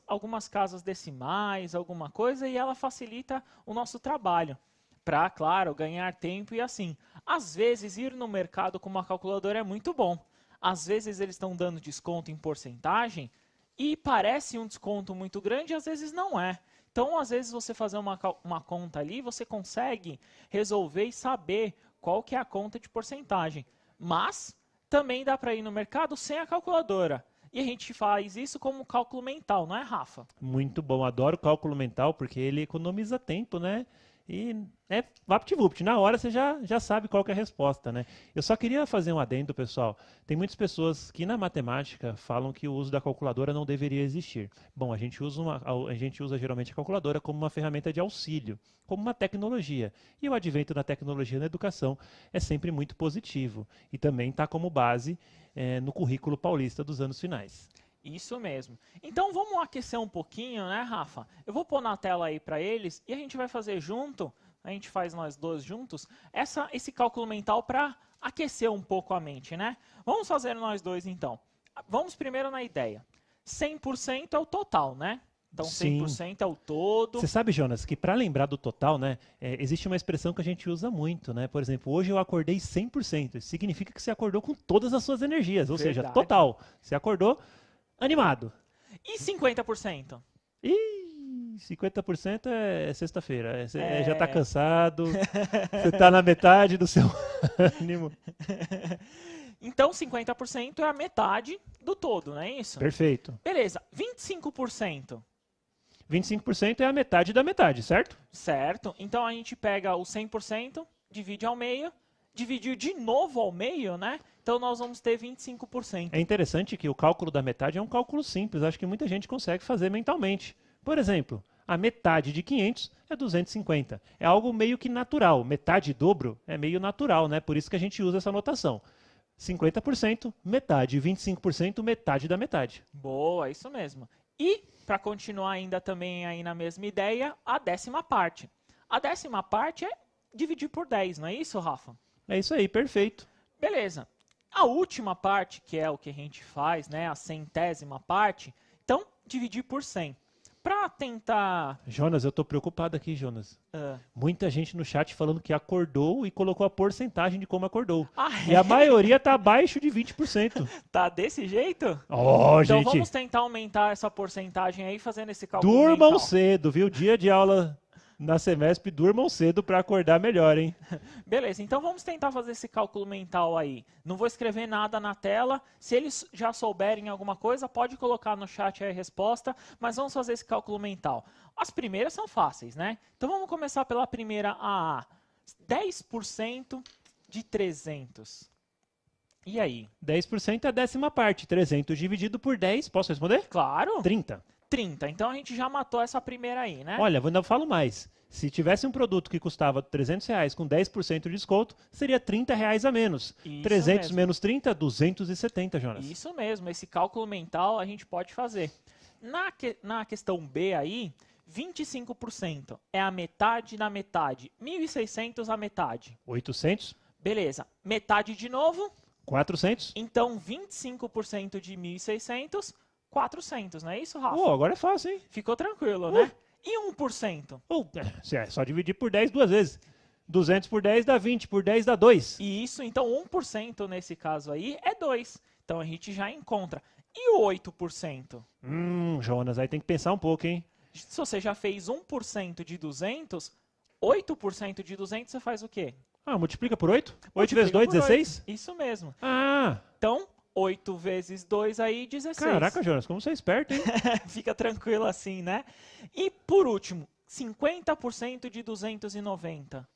algumas casas decimais, alguma coisa, e ela facilita o nosso trabalho. Para, claro, ganhar tempo e assim. Às vezes ir no mercado com uma calculadora é muito bom. Às vezes eles estão dando desconto em porcentagem e parece um desconto muito grande e às vezes não é. Então, às vezes você fazer uma conta ali, você consegue resolver e saber qual que é a conta de porcentagem. Mas também dá para ir no mercado sem a calculadora. E a gente faz isso como cálculo mental, não é, Rafa? Muito bom, adoro cálculo mental porque ele economiza tempo, né? E é vapt-vupt, na hora você já sabe qual que é a resposta, né? Eu só queria fazer um adendo, pessoal. Tem muitas pessoas que na matemática falam que o uso da calculadora não deveria existir. Bom, a gente usa geralmente a calculadora como uma ferramenta de auxílio, como uma tecnologia. E o advento da tecnologia na educação é sempre muito positivo. E também está como base no currículo paulista dos anos finais. Isso mesmo. Então vamos aquecer um pouquinho, né, Rafa? Eu vou pôr na tela aí para eles e a gente vai fazer junto, a gente faz nós dois juntos, esse cálculo mental para aquecer um pouco a mente, né? Vamos fazer nós dois, então. Vamos primeiro na ideia. 100% é o total, né? Então, 100% é o todo. Você sabe, Jonas, que para lembrar do total, né, existe uma expressão que a gente usa muito, né? Por exemplo, hoje eu acordei 100%. Isso significa que você acordou com todas as suas energias, ou seja, total. Você acordou animado. E 50%? Ih, 50% é sexta-feira. Já está cansado, você está na metade do seu ânimo. Então, 50% é a metade do todo, não é isso? Perfeito. Beleza. 25%? 25% é a metade da metade, certo? Certo. Então, a gente pega o 100%, divide ao meio, dividir de novo ao meio, né? Então, nós vamos ter 25%. É interessante que o cálculo da metade é um cálculo simples. Acho que muita gente consegue fazer mentalmente. Por exemplo, a metade de 500 é 250. É algo meio que natural. Metade e dobro é meio natural, né? Por isso que a gente usa essa notação. 50%, metade. 25%, metade da metade. Boa, isso mesmo. E, para continuar ainda também aí na mesma ideia, a 10ª parte. A 10ª parte é dividir por 10, não é isso, Rafa? É isso aí, perfeito. Beleza. A última parte, que é o que a gente faz, né, a 100ª parte, então, dividir por 100. Para tentar... Jonas, eu tô preocupado aqui, Jonas. Muita gente no chat falando que acordou e colocou a porcentagem de como acordou. E a maioria tá abaixo de 20%. Tá desse jeito? Então gente, vamos tentar aumentar essa porcentagem aí fazendo esse cálculo durmam mental. cedo, viu? Dia de aula na Semesp, durmam cedo para acordar melhor, hein? Beleza, então vamos tentar fazer esse cálculo mental aí. Não vou escrever nada na tela. Se eles já souberem alguma coisa, pode colocar no chat aí a resposta, mas vamos fazer esse cálculo mental. As primeiras são fáceis, né? Então vamos começar pela primeira AA. 10% de 300. E aí? 10% é a 10ª parte. 300 dividido por 10, posso responder? Claro. 30. 30. Então a gente já matou essa primeira aí, né? Olha, ainda falo mais. Se tivesse um produto que custava R$300 com 10% de desconto, seria R$30 a menos. Isso 300 mesmo. menos 30, 270, Jonas. Isso mesmo, esse cálculo mental a gente pode fazer. Na questão B aí, 25% é a metade da metade. 1.600 a metade. 800. Beleza. Metade de novo. 400. Então, 25% de 1.600, 400, não é isso, Rafa? Agora é fácil, hein? Ficou tranquilo, né? E 1%? É só dividir por 10 duas vezes. 200 por 10 dá 20, por 10 dá 2. E isso, então, 1% nesse caso aí é 2. Então, a gente já encontra. E o 8%? Jonas, aí tem que pensar um pouco, hein? Se você já fez 1% de 200, 8% de 200 você faz o quê? Multiplica por 8? 8 vezes 2, 16? 8. Isso mesmo. Então, 8 vezes 2 aí, 16. Caraca, Jonas, como você é esperto, hein? Fica tranquilo assim, né? E, por último, 50% de 290.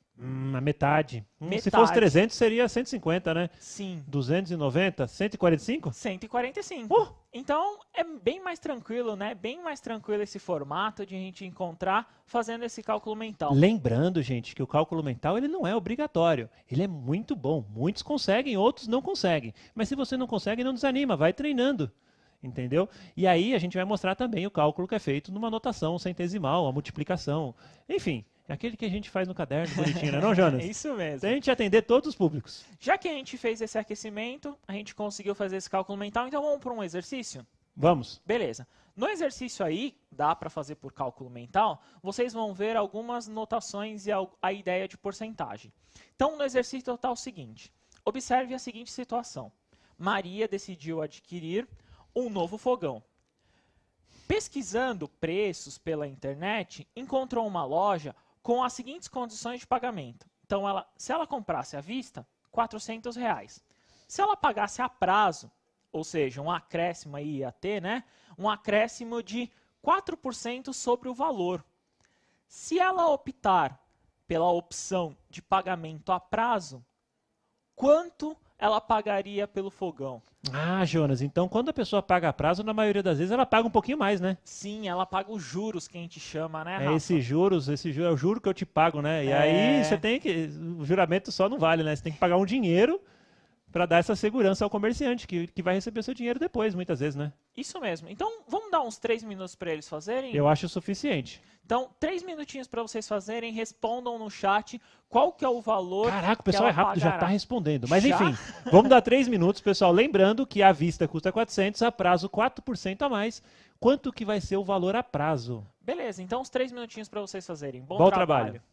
A metade. Metade. Se fosse 300, seria 150, né? Sim. 290, 145? 145. Então, é bem mais tranquilo, né? Bem mais tranquilo esse formato de a gente encontrar fazendo esse cálculo mental. Lembrando, gente, que o cálculo mental ele não é obrigatório. Ele é muito bom. Muitos conseguem, outros não conseguem. Mas se você não consegue, não desanima. Vai treinando. Entendeu? E aí a gente vai mostrar também o cálculo que é feito numa notação centesimal, a multiplicação. Enfim, é aquele que a gente faz no caderno bonitinho, não, Jonas? Isso mesmo. Tente atender todos os públicos. Já que a gente fez esse aquecimento, a gente conseguiu fazer esse cálculo mental, então vamos para um exercício? Vamos. Beleza. No exercício aí, dá para fazer por cálculo mental, vocês vão ver algumas notações e a ideia de porcentagem. Então, no exercício está o seguinte. Observe a seguinte situação. Maria decidiu adquirir um novo fogão. Pesquisando preços pela internet, encontrou uma loja com as seguintes condições de pagamento. Então, se ela comprasse à vista, R$400. Se ela pagasse a prazo, ou seja, um acréscimo aí ia ter, né? Um acréscimo de 4% sobre o valor. Se ela optar pela opção de pagamento a prazo, quanto ela pagaria pelo fogão? Jonas, então quando a pessoa paga a prazo, na maioria das vezes ela paga um pouquinho mais, né? Sim, ela paga os juros que a gente chama, né, Rafa? Esse juro é o juro que eu te pago, né? E aí você tem que, o juramento só não vale, né? Você tem que pagar um dinheiro para dar essa segurança ao comerciante, que vai receber seu dinheiro depois, muitas vezes, né? Isso mesmo. Então, vamos dar uns 3 minutos para eles fazerem? Eu acho suficiente. Então, 3 minutinhos para vocês fazerem, respondam no chat qual que é o valor. Caraca, o que pessoal é ela rápido, já pagará. está respondendo. Mas Já? enfim, vamos dar 3 minutos, pessoal. Lembrando que a vista custa 400, a prazo 4% a mais. Quanto que vai ser o valor a prazo? Beleza, então uns 3 minutinhos para vocês fazerem. Bom Bom trabalho. trabalho.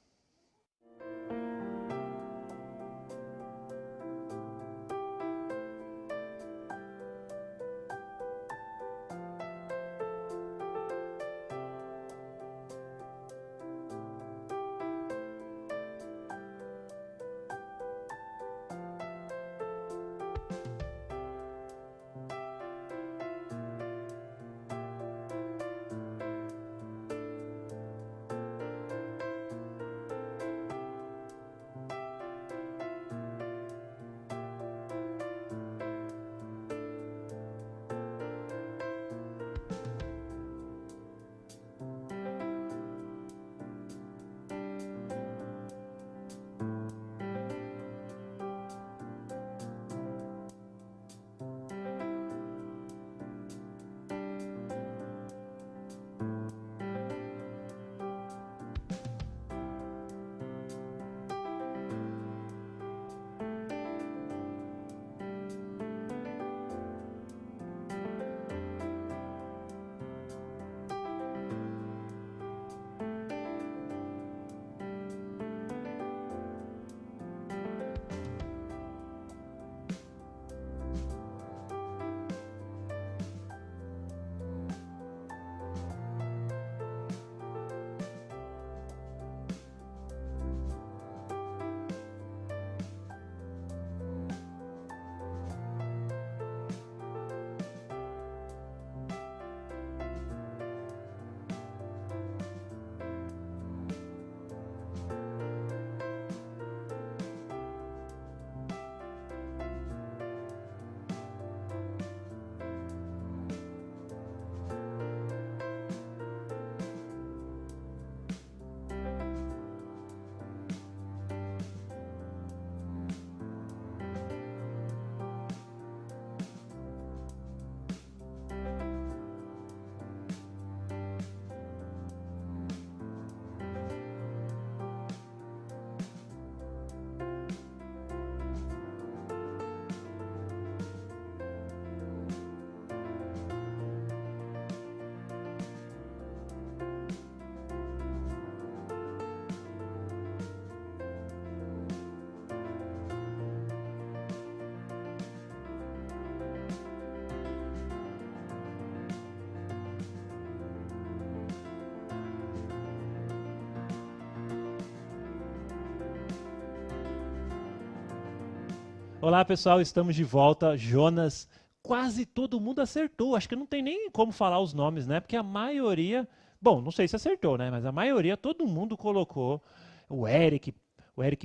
Olá, pessoal, estamos de volta. Jonas, quase todo mundo acertou. Acho que não tem nem como falar os nomes, né? Porque a maioria... Bom, não sei se acertou, né? Mas a maioria, todo mundo colocou. O Eric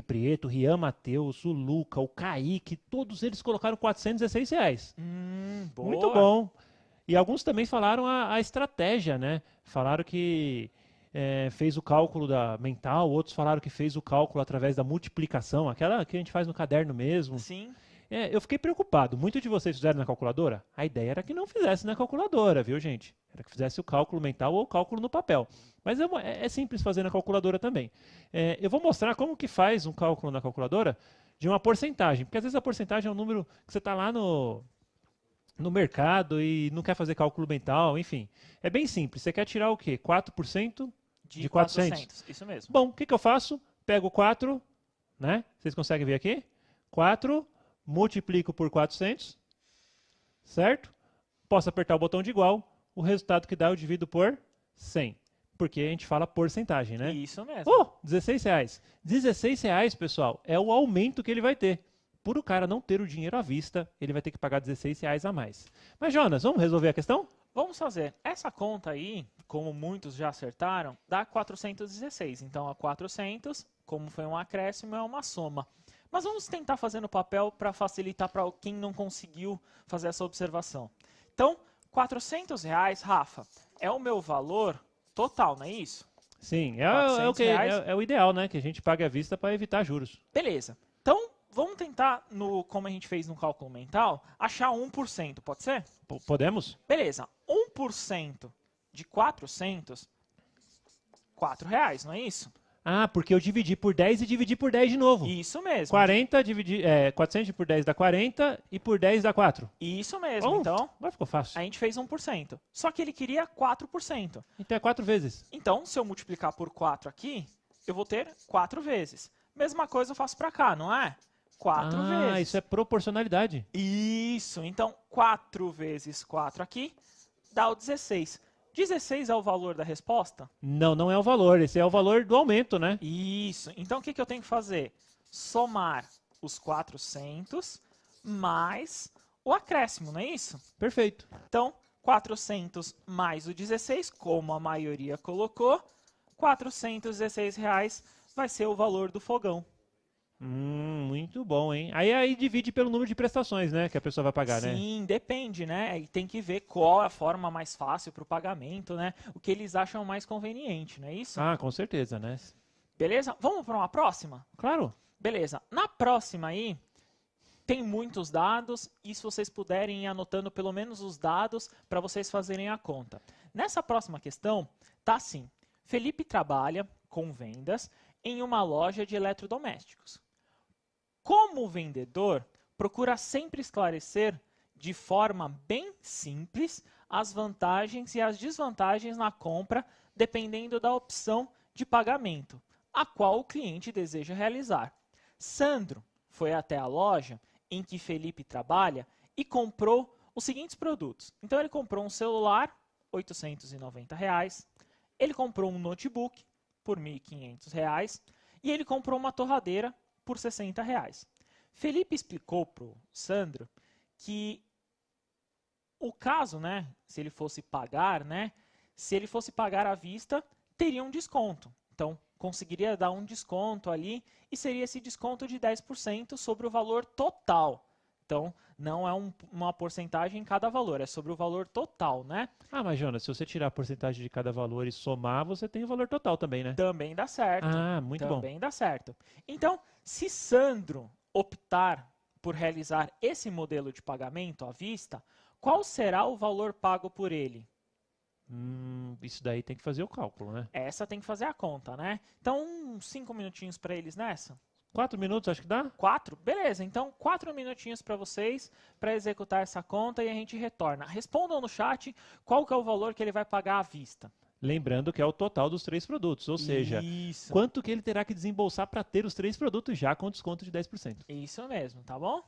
Prieto, o Rian Matheus, o Luca, o Kaique, todos eles colocaram R$416. Boa. Muito bom. E alguns também falaram a estratégia, né? Falaram que fez o cálculo mental, outros falaram que fez o cálculo através da multiplicação, aquela que a gente faz no caderno mesmo. Sim. Eu fiquei preocupado. Muitos de vocês fizeram na calculadora? A ideia era que não fizesse na calculadora, viu, gente? Era que fizesse o cálculo mental ou o cálculo no papel. Mas é simples fazer na calculadora também. Eu vou mostrar como que faz um cálculo na calculadora de uma porcentagem. Porque às vezes a porcentagem é um número que você está lá no mercado e não quer fazer cálculo mental, enfim. É bem simples. Você quer tirar o quê? 4% de 400? Isso mesmo. Bom, o que eu faço? Pego 4, né? Vocês conseguem ver aqui? 4, multiplico por 400, certo? Posso apertar o botão de igual, o resultado que dá eu divido por 100. Porque a gente fala porcentagem, né? Isso mesmo. R$16. R$16, pessoal, é o aumento que ele vai ter. Por o cara não ter o dinheiro à vista, ele vai ter que pagar R$16 a mais. Mas, Jonas, vamos resolver a questão? Vamos fazer. Essa conta aí, como muitos já acertaram, dá 416. Então, a 400, como foi um acréscimo, é uma soma. Mas vamos tentar fazer no papel para facilitar para quem não conseguiu fazer essa observação. Então, R$400, Rafa, é o meu valor total, não é isso? Sim, é o ideal, né? Que a gente pague à vista para evitar juros. Beleza. Então, vamos tentar, como a gente fez no cálculo mental, achar 1%, pode ser? Podemos? Beleza, 1% de 400, R$4, não é isso? Ah, porque eu dividi por 10 e dividi por 10 de novo. Isso mesmo. 400 por 10 dá 40 e por 10 dá 4. Isso mesmo, Bom, então agora ficou fácil. a gente fez 1%. Só que ele queria 4%. Então é 4 vezes. Então, se eu multiplicar por 4 aqui, eu vou ter 4 vezes. Mesma coisa eu faço para cá, não é? 4 vezes. Ah, isso é proporcionalidade. Isso, então 4 vezes 4 aqui dá o 16. 16 é o valor da resposta? Não, não é o valor. Esse é o valor do aumento, né? Isso. Então, o que eu tenho que fazer? Somar os 400 mais o acréscimo, não é isso? Perfeito. Então, 400 mais o 16, como a maioria colocou, R$416 vai ser o valor do fogão. Muito bom, hein? Aí divide pelo número de prestações, né? Que a pessoa vai pagar, né? Sim, depende, né? E tem que ver qual é a forma mais fácil para o pagamento, né? O que eles acham mais conveniente, não é isso? Ah, com certeza, né? Beleza? Vamos para uma próxima? Claro. Beleza. Na próxima aí, tem muitos dados e se vocês puderem ir anotando pelo menos os dados para vocês fazerem a conta. Nessa próxima questão, tá assim. Felipe trabalha com vendas em uma loja de eletrodomésticos. Como vendedor, procura sempre esclarecer de forma bem simples as vantagens e as desvantagens na compra, dependendo da opção de pagamento, a qual o cliente deseja realizar. Sandro foi até a loja em que Felipe trabalha e comprou os seguintes produtos. Então ele comprou um celular, R$ 890, ele comprou um notebook por R$ 1.500 e ele comprou uma torradeira por R$ 60. Felipe explicou para o Sandro que o caso, né, se ele fosse pagar à vista, teria um desconto. Então, conseguiria dar um desconto ali e seria esse desconto de 10% sobre o valor total. Então, não é uma porcentagem em cada valor, é sobre o valor total, né? Ah, mas Jonas, se você tirar a porcentagem de cada valor e somar, você tem o valor total também, né? Também dá certo. Ah, muito bom. Também dá certo. Então, se Sandro optar por realizar esse modelo de pagamento à vista, qual será o valor pago por ele? Isso daí tem que fazer o cálculo, né? Essa tem que fazer a conta, né? Então, uns 5 minutinhos para eles nessa. 4 minutos, acho que dá? 4? Beleza, então 4 minutinhos para vocês para executar essa conta e a gente retorna. Respondam no chat qual que é o valor que ele vai pagar à vista. Lembrando que é o total dos 3 produtos, ou seja, quanto que ele terá que desembolsar para ter os 3 produtos já com desconto de 10%. Isso mesmo, tá bom?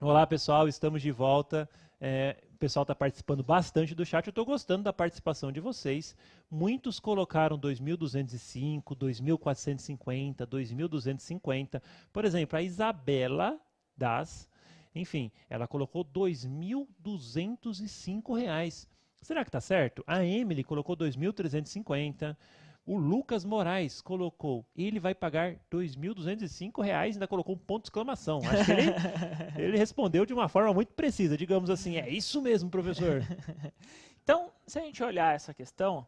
Olá, pessoal, estamos de volta. O pessoal está participando bastante do chat. Eu estou gostando da participação de vocês. Muitos colocaram 2.205, 2.450, 2.250. Por exemplo, a Isabela enfim, ela colocou R$ 2.205. Será que está certo? A Emily colocou 2.350. O Lucas Moraes colocou, ele vai pagar R$ 2.205 e ainda colocou um ponto de exclamação. Acho que ele respondeu de uma forma muito precisa, digamos assim, é isso mesmo, professor. Então, se a gente olhar essa questão,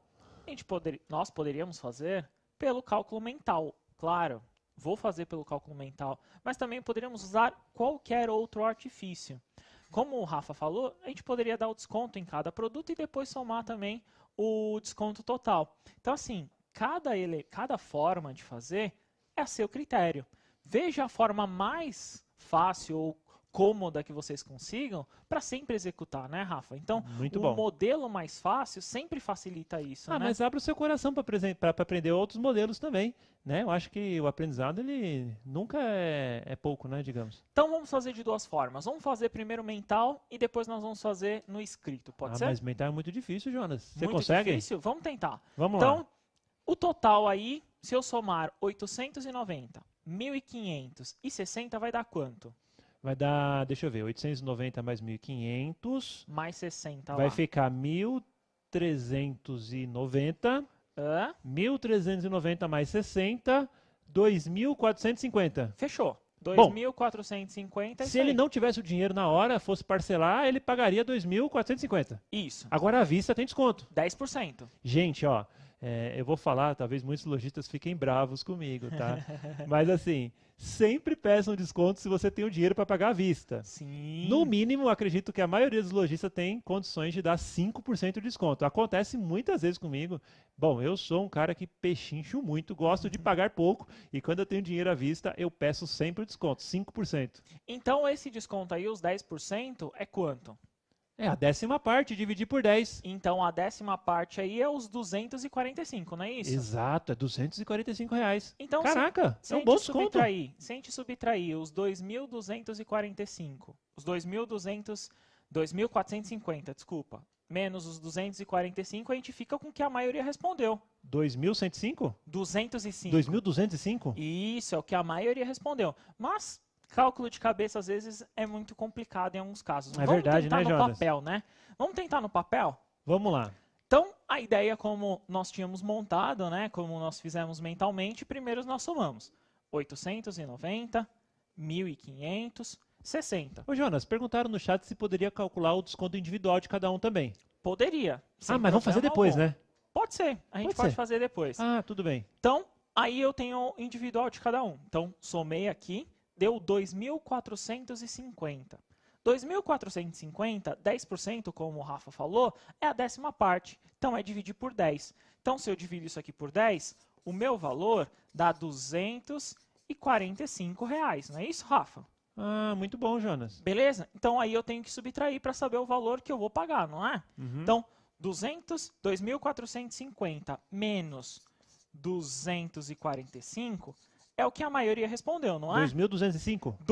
nós poderíamos fazer pelo cálculo mental, claro. Vou fazer pelo cálculo mental, mas também poderíamos usar qualquer outro artifício. Como o Rafa falou, a gente poderia dar o desconto em cada produto e depois somar também o desconto total. Então, assim, cada forma de fazer é a seu critério. Veja a forma mais fácil ou cômoda que vocês consigam para sempre executar, né, Rafa? Então, Muito o bom. modelo mais fácil sempre facilita isso, né? Mas abre o seu coração para aprender outros modelos também, né? Eu acho que o aprendizado, ele nunca é pouco, né, digamos. Então, vamos fazer de duas formas. Vamos fazer primeiro mental e depois nós vamos fazer no escrito, pode ser? Mas mental é muito difícil, Jonas. Você Muito consegue? difícil? Vamos tentar. Vamos lá. Então, o total aí, se eu somar 890, 1.500 e 60, vai dar quanto? Vai dar, deixa eu ver, 890 mais 1.500. Mais 60 Vai lá. ficar 1.390. Hã? 1.390 mais 60, 2.450. Fechou. Bom, 2.450. Se ele não tivesse o dinheiro na hora, fosse parcelar, ele pagaria 2.450. Isso. Agora à vista tem desconto. 10%. Gente, ó, eu vou falar, talvez muitos lojistas fiquem bravos comigo, tá? Mas assim, sempre peçam desconto se você tem o dinheiro para pagar à vista. Sim. No mínimo, acredito que a maioria dos lojistas tem condições de dar 5% de desconto. Acontece muitas vezes comigo. Bom, eu sou um cara que pechincho muito, gosto de pagar pouco e quando eu tenho dinheiro à vista, eu peço sempre o desconto, 5%. Então, esse desconto aí, os 10%, é quanto? É a 10ª parte, dividir por 10. Então, a 10ª parte aí é os 245, não é isso? Exato, é R$ 245. Então, Caraca, se é um bom desconto. Se a gente subtrair os 2.245, os 2.450, desculpa, menos os 245, a gente fica com o que a maioria respondeu. 2.105? 205. 2.205? Isso, é o que a maioria respondeu. Mas cálculo de cabeça, às vezes, é muito complicado em alguns casos. É verdade, né, Vamos tentar no Jonas? papel, né? Vamos tentar no papel? Vamos lá. Então, a ideia como nós tínhamos montado, né, como nós fizemos mentalmente, primeiro nós somamos 890, 1.500, 60. Ô Jonas, perguntaram no chat se poderia calcular o desconto individual de cada um também. Poderia. sem Mas vamos fazer problema depois, algum. né? Pode ser. A gente Pode pode ser. fazer depois. Ah, tudo bem. Então, aí eu tenho o individual de cada um. Então, somei aqui, deu 2.450. 2.450, 10%, como o Rafa falou, é a 10ª parte. Então, é dividir por 10. Então, se eu divido isso aqui por 10, o meu valor dá R$ 245, não é isso, Rafa? Ah, muito bom, Jonas. Beleza? Então, aí eu tenho que subtrair para saber o valor que eu vou pagar, não é? Uhum. Então, 2.450 menos 245 é o que a maioria respondeu, não é? 2.205? R$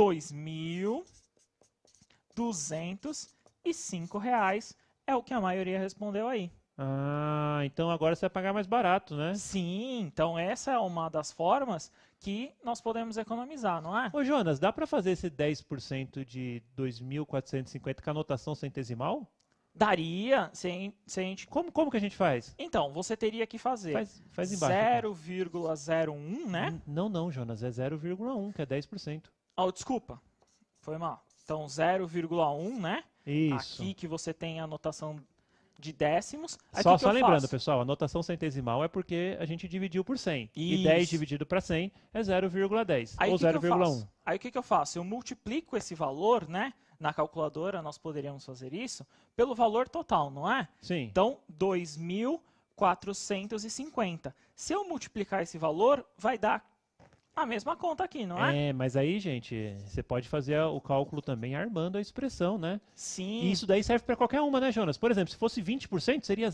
2.205 é o que a maioria respondeu aí. Ah, então agora você vai pagar mais barato, né? Sim, então essa é uma das formas que nós podemos economizar, não é? Ô Jonas, dá para fazer esse 10% de 2.450 com a anotação centesimal? Daria, se a gente... Como que a gente faz? Então, você teria que fazer Faz embaixo. 0,01, né? Não, Jonas, é 0,1, que é 10%. Oh, desculpa, foi mal. Então, 0,1, né? Isso. Aqui que você tem a anotação de décimos. Aí, Só o que eu lembrando, faço? pessoal, a anotação centesimal é porque a gente dividiu por 100. E Isso. 10 dividido para 100 é 0,10 Aí, ou o que que eu 0,1. faço? Aí o que eu faço? Eu multiplico esse valor, né? Na calculadora nós poderíamos fazer isso pelo valor total, não é? Sim. Então, 2.450. Se eu multiplicar esse valor, vai dar a mesma conta aqui, não é? Mas aí, gente, você pode fazer o cálculo também armando a expressão, né? Sim. E isso daí serve para qualquer uma, né, Jonas? Por exemplo, se fosse 20%, seria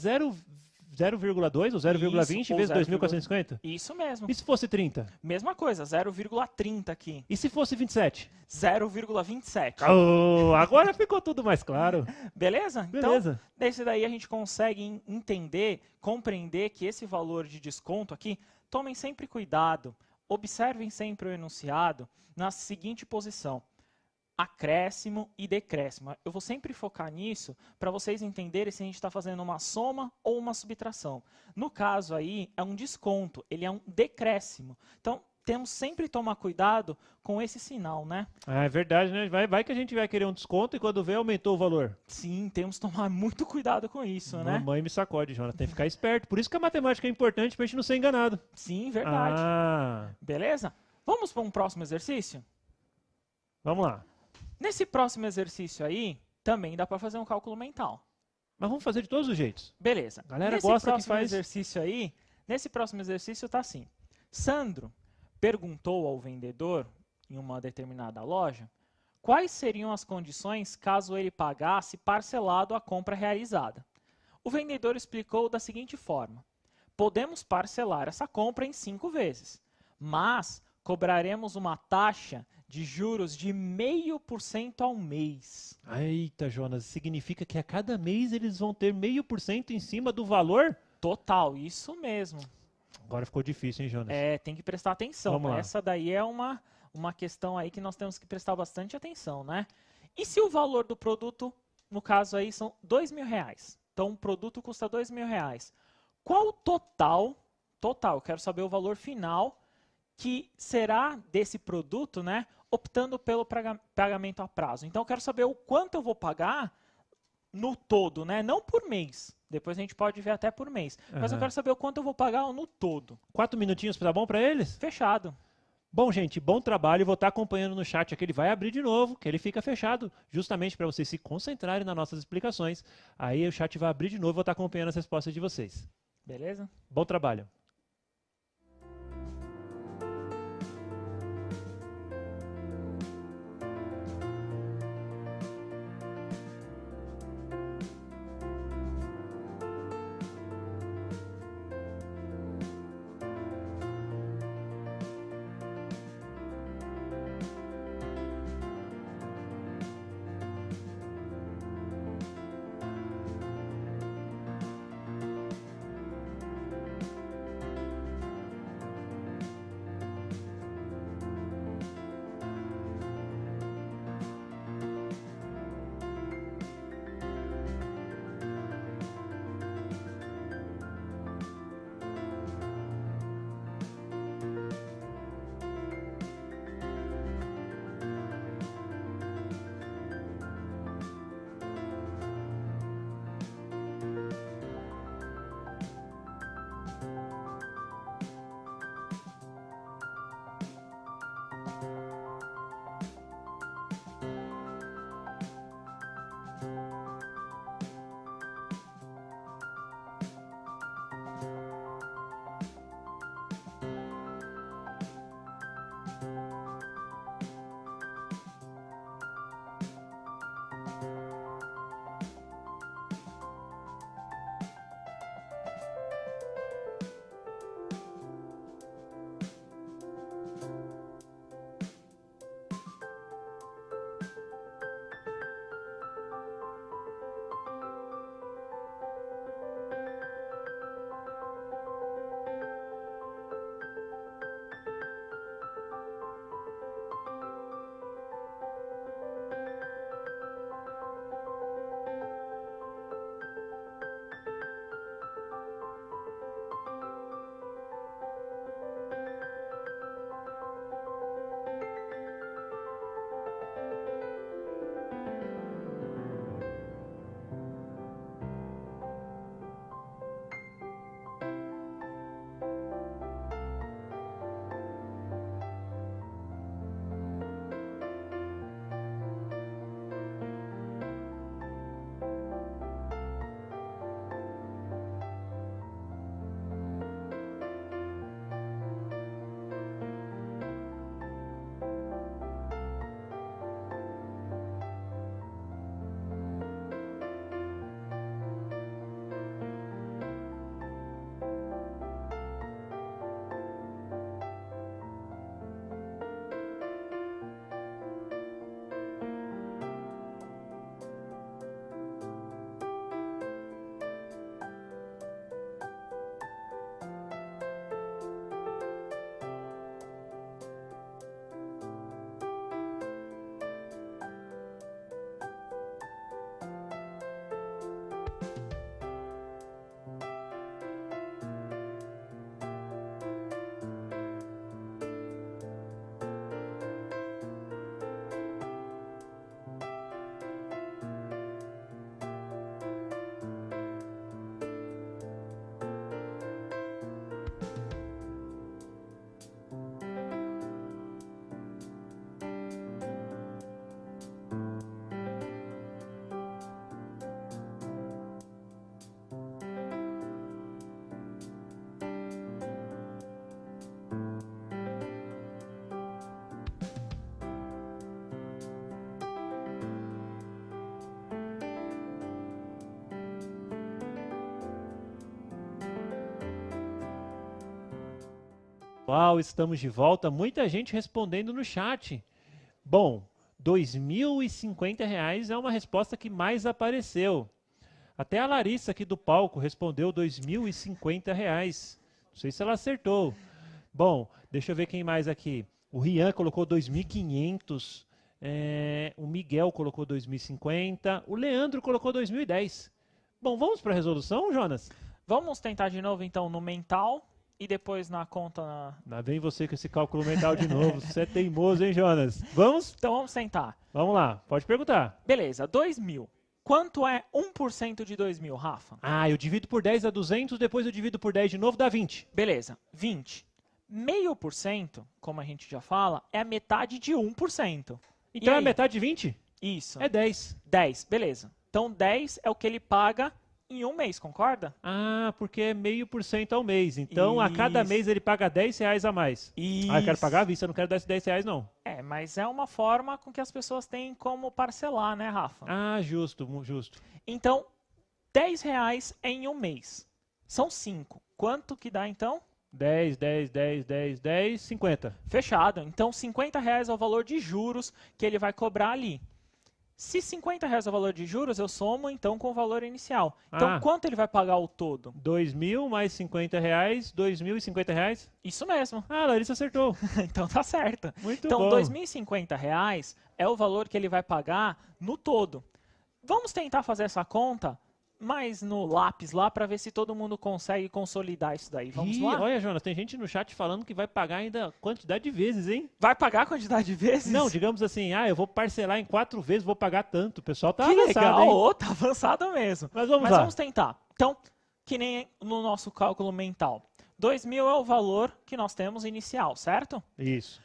0,2 ou 0,20 Isso, ou vezes 0,2. 2.450? Isso mesmo. E se fosse 30? Mesma coisa, 0,30 aqui. E se fosse 27? 0,27. Oh, agora ficou tudo mais claro. Beleza? Beleza. Então, desse daí a gente consegue entender, compreender que esse valor de desconto aqui, tomem sempre cuidado, observem sempre o enunciado na seguinte posição: acréscimo e decréscimo. Eu vou sempre focar nisso para vocês entenderem se a gente está fazendo uma soma ou uma subtração. No caso aí, é um desconto, ele é um decréscimo. Então, temos sempre que tomar cuidado com esse sinal, né? Ah, é verdade, né? Vai que a gente vai querer um desconto e quando vê aumentou o valor. Sim, temos que tomar muito cuidado com isso, né? Mamãe me sacode, Jonas. Tem que ficar esperto. Por isso que a matemática é importante pra gente não ser enganado. Sim, verdade. Ah, Beleza? Vamos para um próximo exercício? vamos lá. Nesse próximo exercício aí, também dá para fazer um cálculo mental. Mas vamos fazer de todos os jeitos. Beleza. A galera Nesse gosta que próximo faz... exercício aí, nesse próximo exercício tá assim. Sandro perguntou ao vendedor, em uma determinada loja, quais seriam as condições caso ele pagasse parcelado a compra realizada. O vendedor explicou da seguinte forma: podemos parcelar essa compra em 5 vezes, mas cobraremos uma taxa de juros de 0,5% ao mês. Eita, Jonas, significa que a cada mês eles vão ter 0,5% em cima do valor? Total, isso mesmo. Agora ficou difícil, hein, Jonas? É, tem que prestar atenção. Vamos lá. Essa daí é uma questão aí que nós temos que prestar bastante atenção, né? E se o valor do produto, no caso aí, são R$2.000? Então, o produto custa R$2.000. Qual o total, eu quero saber o valor final, que será desse produto, né? Optando pelo pagamento a prazo. Então, eu quero saber o quanto eu vou pagar no todo, né? Não por mês. Depois a gente pode ver até por mês. Mas eu quero saber o quanto eu vou pagar no todo. 4 minutinhos tá bom pra eles? Fechado. Bom, gente, bom trabalho. Vou estar acompanhando no chat aqui. Ele vai abrir de novo, que ele fica fechado, justamente para vocês se concentrarem nas nossas explicações. Aí o chat vai abrir de novo, vou estar acompanhando as respostas de vocês. Beleza? Bom trabalho. Uau, estamos de volta. Muita gente respondendo no chat. Bom, R$ 2.050 é uma resposta que mais apareceu. Até a Larissa aqui do palco respondeu R$ 2.050. Não sei se ela acertou. Bom, deixa eu ver quem mais aqui. O Rian colocou 2.500. O Miguel colocou 2.050. O Leandro colocou 2.010. Bom, vamos para a resolução, Jonas? Vamos tentar de novo, então, no mental e depois na conta... Lá vem você com esse cálculo mental de novo. Você é teimoso, hein, Jonas? Vamos? Então, vamos tentar. Vamos lá, pode perguntar. Beleza, 2.000. Quanto é 1% de 2.000, Rafa? Eu divido por 10 dá 200, depois eu divido por 10 de novo, dá 20. Beleza, 20. 0,5%, como a gente já fala, é a metade de 1%. Então é metade de 20? Isso. É 10. 10, beleza. Então 10 é o que ele paga em um mês, concorda? Porque é 0,5% ao mês. Então, a cada mês ele paga R$10 a mais. Isso. Eu quero pagar à vista, eu não quero dar esses R$10 não. Mas é uma forma com que as pessoas têm como parcelar, né, Rafa? Justo, justo. Então, R$10 em um mês. São 5. Quanto que dá, então? 10, 50. Fechado. Então, R$50 é o valor de juros que ele vai cobrar ali. Se R$50 é o valor de juros, eu somo, então, com o valor inicial. Então, quanto ele vai pagar ao todo? 2.000 mais R$50, R$2.050? Isso mesmo. Larissa acertou. Então, tá certo. Muito bom. Então, R$2.050 é o valor que ele vai pagar no todo. Vamos tentar fazer essa conta mais no lápis lá para ver se todo mundo consegue consolidar isso daí. Vamos lá? Olha, Jonas, tem gente no chat falando que vai pagar ainda quantidade de vezes, hein? Vai pagar a quantidade de vezes? Não, digamos assim, eu vou parcelar em 4 vezes, vou pagar tanto. O pessoal tá que avançado, legal, tá avançado mesmo. Mas vamos lá. Vamos tentar. Então, que nem no nosso cálculo mental. 2.000 é o valor que nós temos inicial, certo? Isso.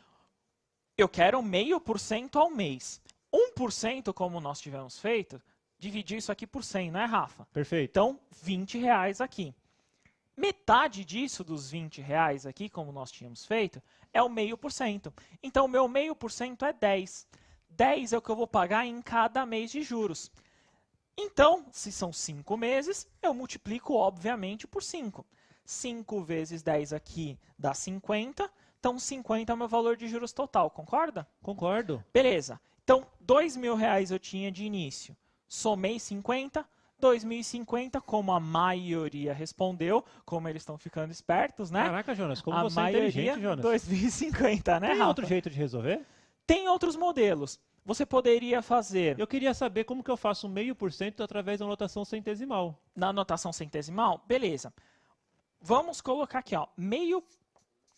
Eu quero 0,5% ao mês. 1%, como nós tivemos feito, dividir isso aqui por 100, não é, Rafa? Perfeito. Então, R$20 aqui. Metade disso, dos R$20 aqui, como nós tínhamos feito, é o 0,5%. Então, o meu 0,5% é 10. 10 é o que eu vou pagar em cada mês de juros. Então, se são 5 meses, eu multiplico, obviamente, por 5. 5 vezes 10 aqui dá 50. Então, 50 é o meu valor de juros total, concorda? Concordo. Beleza. Então, R$2.000 eu tinha de início. Somei 50, 2.050, como a maioria respondeu, como eles estão ficando espertos, né? Caraca, Jonas, como a você é inteligente, Jonas. 2.050, né, Tem Rafa? outro jeito de resolver? Tem outros modelos. Você poderia fazer... Eu queria saber como que eu faço 0,5% através da notação centesimal. Na notação centesimal? Beleza. Vamos colocar aqui, ó. Meio...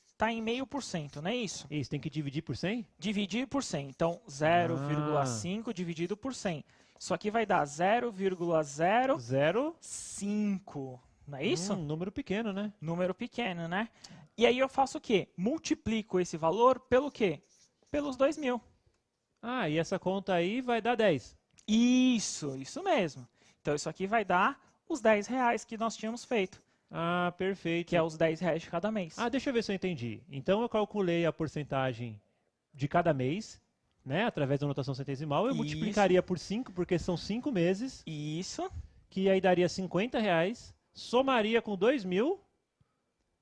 Está em 0,5%, não é isso? Isso, tem que dividir por 100? Dividir por 100. Então, 0,5 dividido por 100. Isso aqui vai dar 0,05. Não é isso? Número pequeno, né? Número pequeno, né? E aí eu faço o quê? Multiplico esse valor pelo quê? Pelos 2.000. E essa conta aí vai dar 10. Isso mesmo. Então, isso aqui vai dar os R$10 que nós tínhamos feito. Perfeito. Que é os R$10 de cada mês. Deixa eu ver se eu entendi. Então, eu calculei a porcentagem de cada mês, né? Através da notação centesimal. Eu multiplicaria por 5, porque são 5 meses. Isso. Que aí daria R$50. Somaria com 2.000.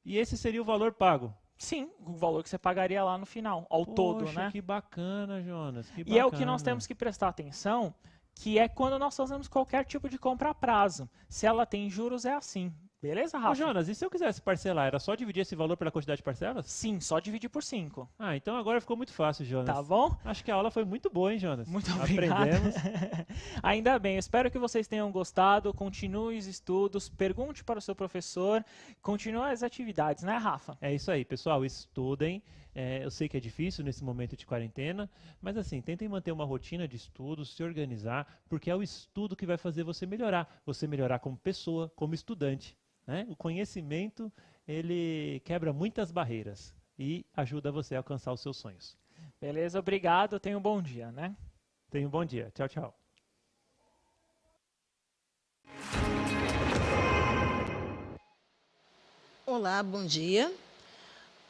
E esse seria o valor pago. Sim, o valor que você pagaria lá no final, ao todo, né? Que bacana, Jonas. Que bacana. E é o que nós temos que prestar atenção, que é quando nós fazemos qualquer tipo de compra a prazo. Se ela tem juros, é assim. Beleza, Rafa? Jonas, e se eu quisesse parcelar, era só dividir esse valor pela quantidade de parcelas? Sim, só dividir por 5. Então agora ficou muito fácil, Jonas. Tá bom? Acho que a aula foi muito boa, hein, Jonas? Muito obrigado. Aprendemos. Ainda bem, eu espero que vocês tenham gostado. Continue os estudos, pergunte para o seu professor, continue as atividades, né, Rafa? É isso aí, pessoal, estudem. Eu sei que é difícil nesse momento de quarentena, mas assim, tentem manter uma rotina de estudos, se organizar, porque é o estudo que vai fazer você melhorar como pessoa, como estudante. Né? O conhecimento, ele quebra muitas barreiras e ajuda você a alcançar os seus sonhos. Beleza, obrigado. Tenha um bom dia, né? Tenha um bom dia. Tchau, tchau. Olá, bom dia.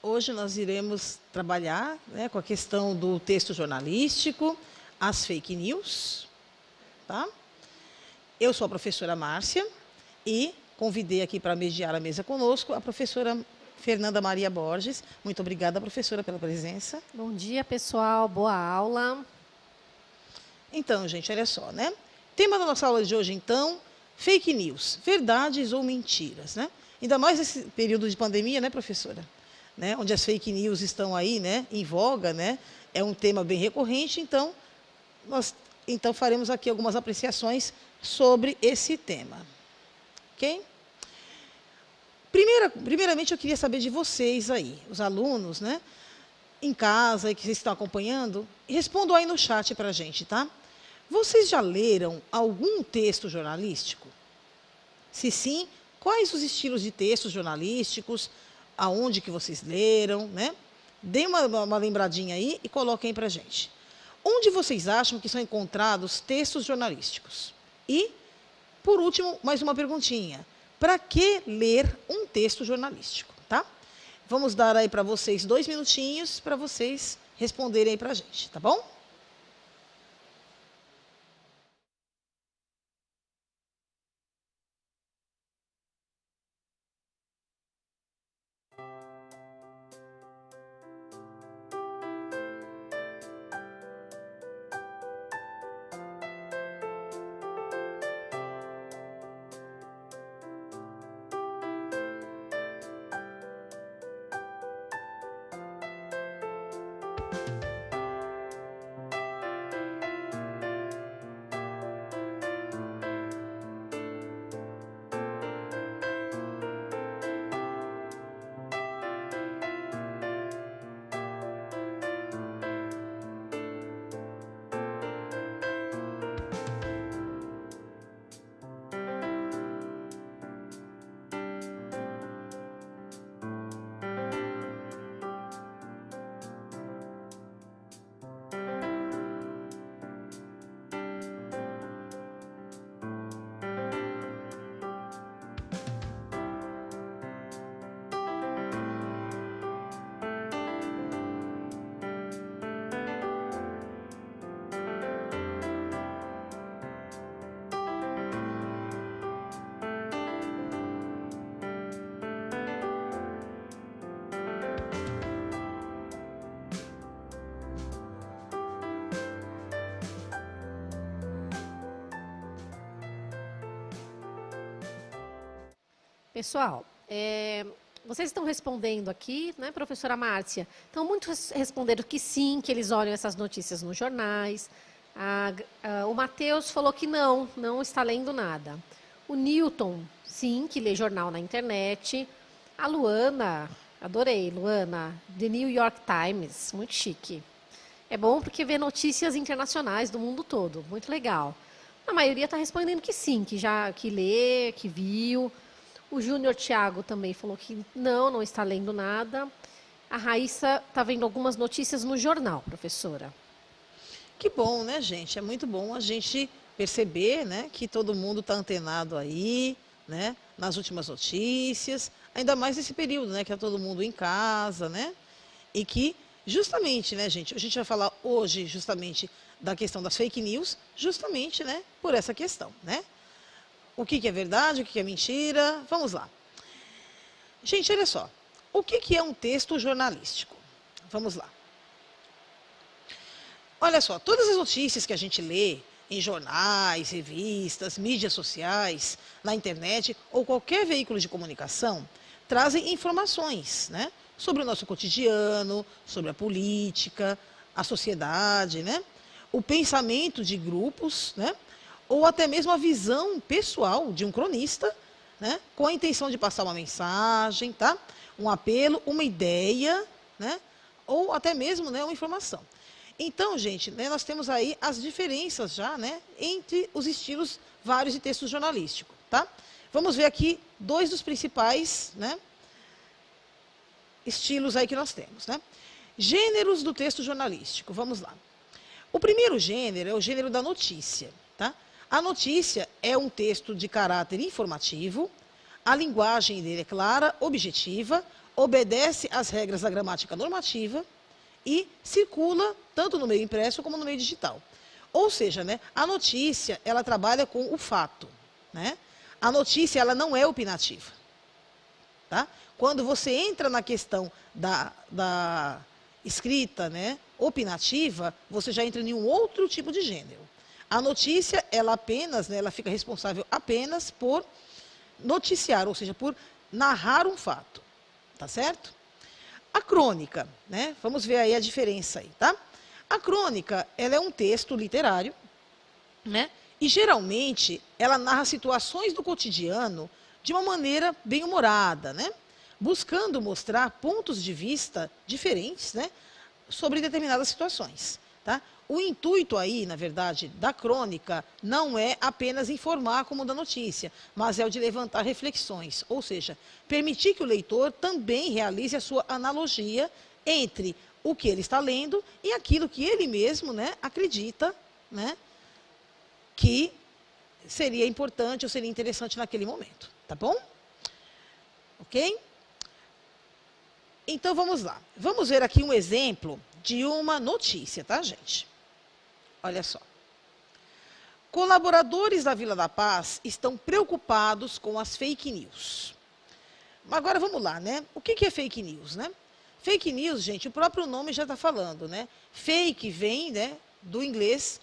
Hoje nós iremos trabalhar, né, com a questão do texto jornalístico, as fake news. Tá? Eu sou a professora Márcia e convidei aqui para mediar a mesa conosco a professora Fernanda Maria Borges. Muito obrigada, professora, pela presença. Bom dia, pessoal. Boa aula. Então, gente, olha só, né? Tema da nossa aula de hoje, então, fake news, verdades ou mentiras, né? Ainda mais nesse período de pandemia, né, professora? Né? Onde as fake news estão aí, né, em voga, né? É um tema bem recorrente, então, nós faremos aqui algumas apreciações sobre esse tema. Ok? Primeiramente, eu queria saber de vocês aí, os alunos, né? Em casa, que vocês estão acompanhando, respondam aí no chat para a gente, tá? Vocês já leram algum texto jornalístico? Se sim, quais os estilos de textos jornalísticos, aonde que vocês leram, né? Deem uma lembradinha aí e coloquem para a gente. Onde vocês acham que são encontrados textos jornalísticos? E, por último, mais uma perguntinha. Para que ler um texto jornalístico, tá? Vamos dar aí para vocês 2 minutinhos para vocês responderem aí para a gente, tá bom? Pessoal, vocês estão respondendo aqui, né, professora Márcia? Então, muitos responderam que sim, que eles olham essas notícias nos jornais. O Matheus falou que não está lendo nada. O Newton, sim, que lê jornal na internet. A Luana, adorei, Luana, The New York Times, muito chique. É bom porque vê notícias internacionais do mundo todo, muito legal. A maioria está respondendo que sim, que lê, que viu. O Júnior Thiago também falou que não está lendo nada. A Raíssa está vendo algumas notícias no jornal, professora. Que bom, né, gente? É muito bom a gente perceber, né, que todo mundo está antenado aí, né, nas últimas notícias, ainda mais nesse período, né, que é todo mundo em casa, né, e que justamente, né, gente, a gente vai falar hoje justamente da questão das fake news, justamente, né, por essa questão, né? O que é verdade, o que é mentira? Vamos lá. Gente, olha só. O que é um texto jornalístico? Vamos lá. Olha só, todas as notícias que a gente lê em jornais, revistas, mídias sociais, na internet ou qualquer veículo de comunicação, trazem informações, né, sobre o nosso cotidiano, sobre a política, a sociedade, né, o pensamento de grupos, né, ou até mesmo a visão pessoal de um cronista, né, com a intenção de passar uma mensagem, tá? Um apelo, uma ideia, né, ou até mesmo, né, uma informação. Então, gente, né, nós temos aí as diferenças já, né, entre os estilos vários de texto jornalístico, tá? Vamos ver aqui 2 dos principais, né, estilos aí que nós temos, né? Gêneros do texto jornalístico, vamos lá. O primeiro gênero é o gênero da notícia, tá? A notícia é um texto de caráter informativo, a linguagem dele é clara, objetiva, obedece às regras da gramática normativa e circula tanto no meio impresso como no meio digital. Ou seja, né, a notícia, ela trabalha com o fato, né? A notícia, ela não é opinativa, tá? Quando você entra na questão da escrita, né, opinativa, você já entra em um outro tipo de gênero. A notícia, ela apenas, né, ela fica responsável apenas por noticiar, ou seja, por narrar um fato, tá certo? A crônica, né, vamos ver aí a diferença aí, tá? A crônica, ela é um texto literário, né, e geralmente ela narra situações do cotidiano de uma maneira bem-humorada, né, buscando mostrar pontos de vista diferentes, né, sobre determinadas situações, tá? O intuito aí, na verdade, da crônica não é apenas informar como da notícia, mas é o de levantar reflexões, ou seja, permitir que o leitor também realize a sua analogia entre o que ele está lendo e aquilo que ele mesmo, né, acredita, né, que seria importante ou seria interessante naquele momento, tá bom? Ok? Então, vamos lá. Vamos ver aqui um exemplo de uma notícia, tá, gente? Olha só. Colaboradores da Vila da Paz estão preocupados com as fake news. Agora, vamos lá, né? O que é fake news, né? Fake news, gente, o próprio nome já está falando, né? Fake vem, né, do inglês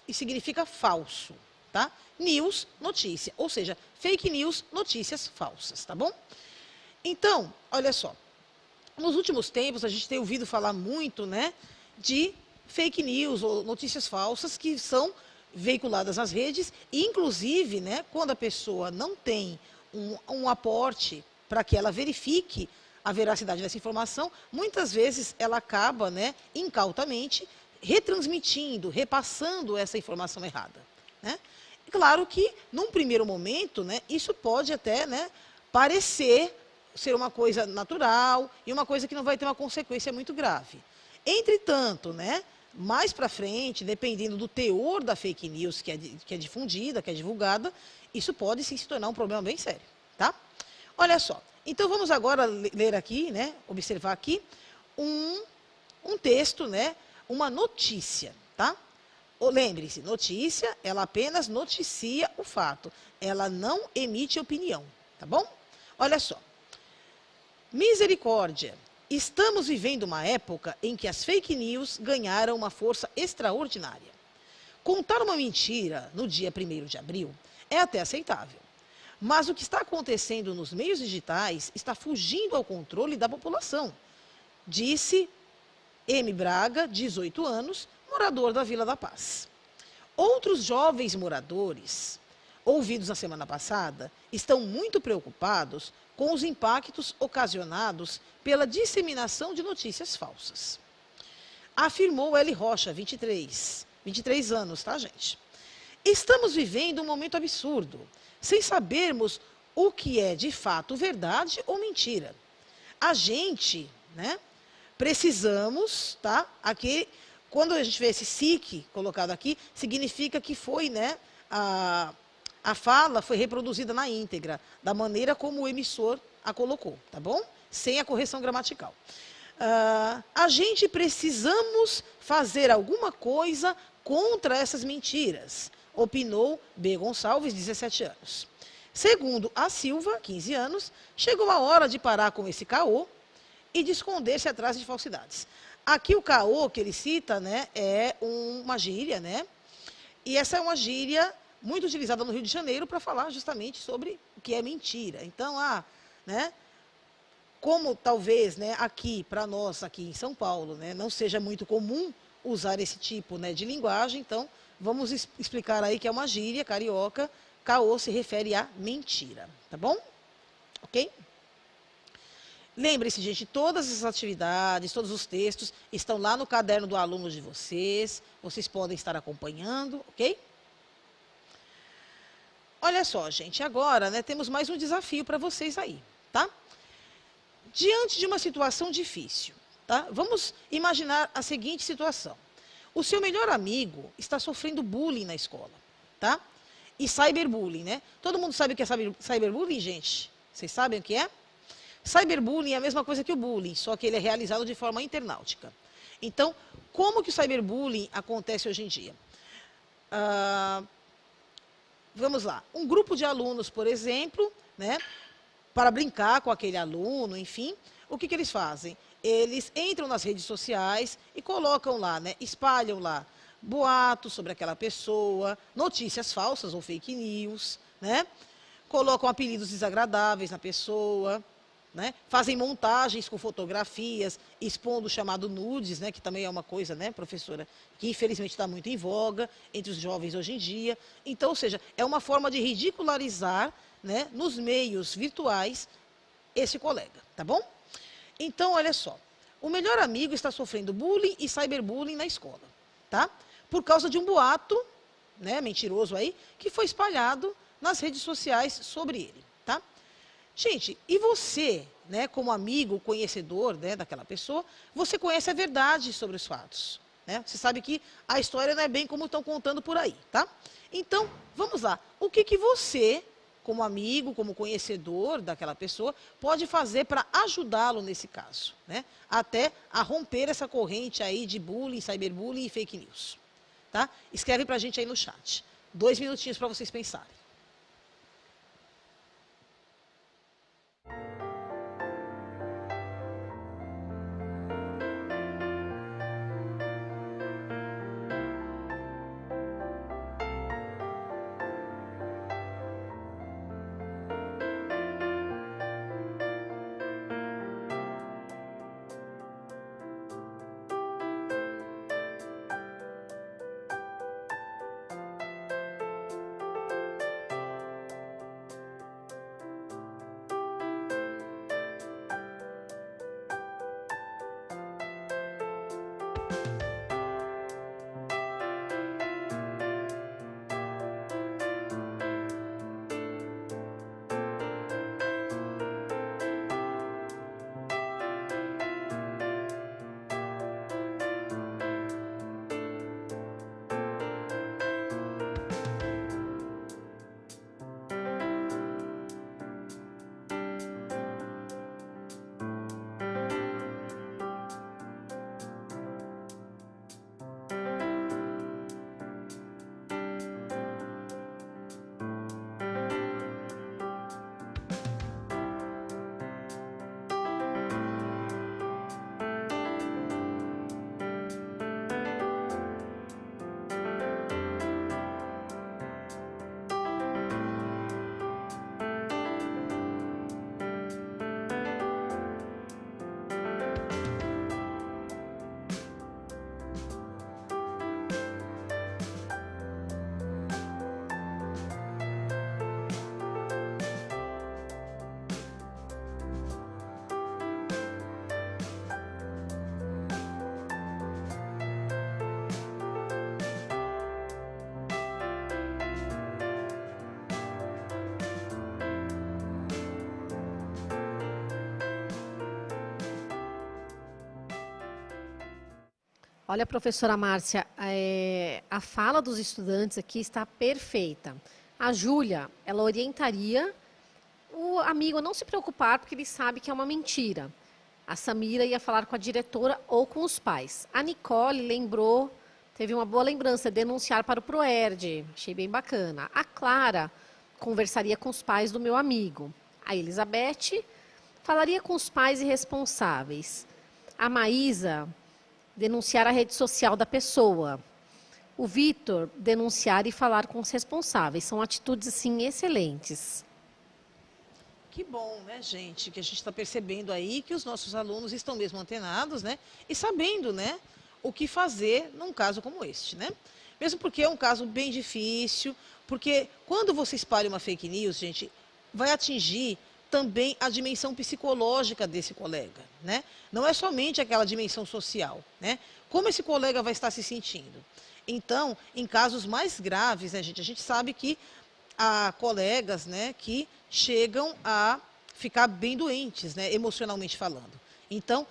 e significa falso, tá? News, notícia. Ou seja, fake news, notícias falsas, tá bom? Então, olha só. Nos últimos tempos, a gente tem ouvido falar muito, né, de fake news ou notícias falsas que são veiculadas nas redes, e inclusive, né, quando a pessoa não tem um aporte para que ela verifique a veracidade dessa informação, muitas vezes ela acaba, né, incautamente, retransmitindo, repassando essa informação errada, né? Claro que, num primeiro momento, né, isso pode até, né, parecer ser uma coisa natural e uma coisa que não vai ter uma consequência muito grave. Entretanto, né, mais para frente, dependendo do teor da fake news que é difundida, que é divulgada, isso pode sim se tornar um problema bem sério, tá? Olha só, então vamos agora ler aqui, né, observar aqui um texto, né, uma notícia, tá? Lembre-se, notícia, ela apenas noticia o fato, ela não emite opinião, tá bom? Olha só. Misericórdia! Estamos vivendo uma época em que as fake news ganharam uma força extraordinária. Contar uma mentira no dia 1º de abril é até aceitável. Mas o que está acontecendo nos meios digitais está fugindo ao controle da população, disse M. Braga, 18 anos, morador da Vila da Paz. Outros jovens moradores, ouvidos na semana passada, estão muito preocupados com os impactos ocasionados pela disseminação de notícias falsas. Afirmou L. Rocha, 23 anos, tá, gente? Estamos vivendo um momento absurdo, sem sabermos o que é de fato verdade ou mentira. A gente, né, precisamos, tá? Aqui, quando a gente vê esse SIC colocado aqui, significa que foi, né, a fala foi reproduzida na íntegra, da maneira como o emissor a colocou, tá bom? Sem a correção gramatical. A gente precisamos fazer alguma coisa contra essas mentiras, opinou B. Gonçalves, 17 anos. Segundo a Silva, 15 anos, chegou a hora de parar com esse caô e de esconder-se atrás de falsidades. Aqui o caô que ele cita, né, é uma gíria, né? E essa é uma gíria muito utilizada no Rio de Janeiro para falar justamente sobre o que é mentira. Então, né, como talvez, né, aqui, para nós, aqui em São Paulo, né, não seja muito comum usar esse tipo, né, de linguagem, então vamos explicar aí que é uma gíria carioca. Caô se refere a mentira, tá bom? Ok? Lembre-se, gente, todas essas atividades, todos os textos estão lá no caderno do aluno de vocês. Vocês podem estar acompanhando, ok? Olha só, gente, agora, né, temos mais um desafio para vocês aí, tá? Diante de uma situação difícil, tá? Vamos imaginar a seguinte situação. O seu melhor amigo está sofrendo bullying na escola, tá? E cyberbullying, né? Todo mundo sabe o que é cyberbullying, gente? Vocês sabem o que é? Cyberbullying é a mesma coisa que o bullying, só que ele é realizado de forma internautica. Então, como que o cyberbullying acontece hoje em dia? Vamos lá. Um grupo de alunos, por exemplo, né, para brincar com aquele aluno, enfim, o que eles fazem? Eles entram nas redes sociais e colocam lá, né, espalham lá boatos sobre aquela pessoa, notícias falsas ou fake news, né? Colocam apelidos desagradáveis na pessoa, né? Fazem montagens com fotografias, expondo o chamado nudes, né? Que também é uma coisa, né, professora, que infelizmente está muito em voga entre os jovens hoje em dia. Então, ou seja, é uma forma de ridicularizar, né, nos meios virtuais esse colega, tá bom? Então, olha só, o melhor amigo está sofrendo bullying e cyberbullying na escola, tá? Por causa de um boato, né, mentiroso aí, que foi espalhado nas redes sociais sobre ele, tá? Gente, e você, né, como amigo, conhecedor, né, daquela pessoa, você conhece a verdade sobre os fatos, né? Você sabe que a história não é bem como estão contando por aí, tá? Então, vamos lá. O que você, como amigo, como conhecedor daquela pessoa, pode fazer para ajudá-lo nesse caso, né? Até a romper essa corrente aí de bullying, cyberbullying e fake news, tá? Escreve para a gente aí no chat. 2 minutinhos para vocês pensarem. Olha, professora Márcia, a fala dos estudantes aqui está perfeita. A Júlia, ela orientaria o amigo a não se preocupar, porque ele sabe que é uma mentira. A Samira ia falar com a diretora ou com os pais. A Nicole lembrou, teve uma boa lembrança, denunciar para o Proerd. Achei bem bacana. A Clara conversaria com os pais do meu amigo. A Elizabeth falaria com os pais e responsáveis. A Maísa denunciar a rede social da pessoa. O Vitor, denunciar e falar com os responsáveis. São atitudes, assim, excelentes. Que bom, né, gente, que a gente está percebendo aí que os nossos alunos estão mesmo antenados, né, e sabendo, né, o que fazer num caso como este, né? Mesmo porque é um caso bem difícil, porque quando você espalha uma fake news, gente, vai atingir também a dimensão psicológica desse colega, né? Não é somente aquela dimensão social, né? Como esse colega vai estar se sentindo? Então, em casos mais graves, né, gente, a gente sabe que há colegas, né, que chegam a ficar bem doentes, né, emocionalmente falando. Então,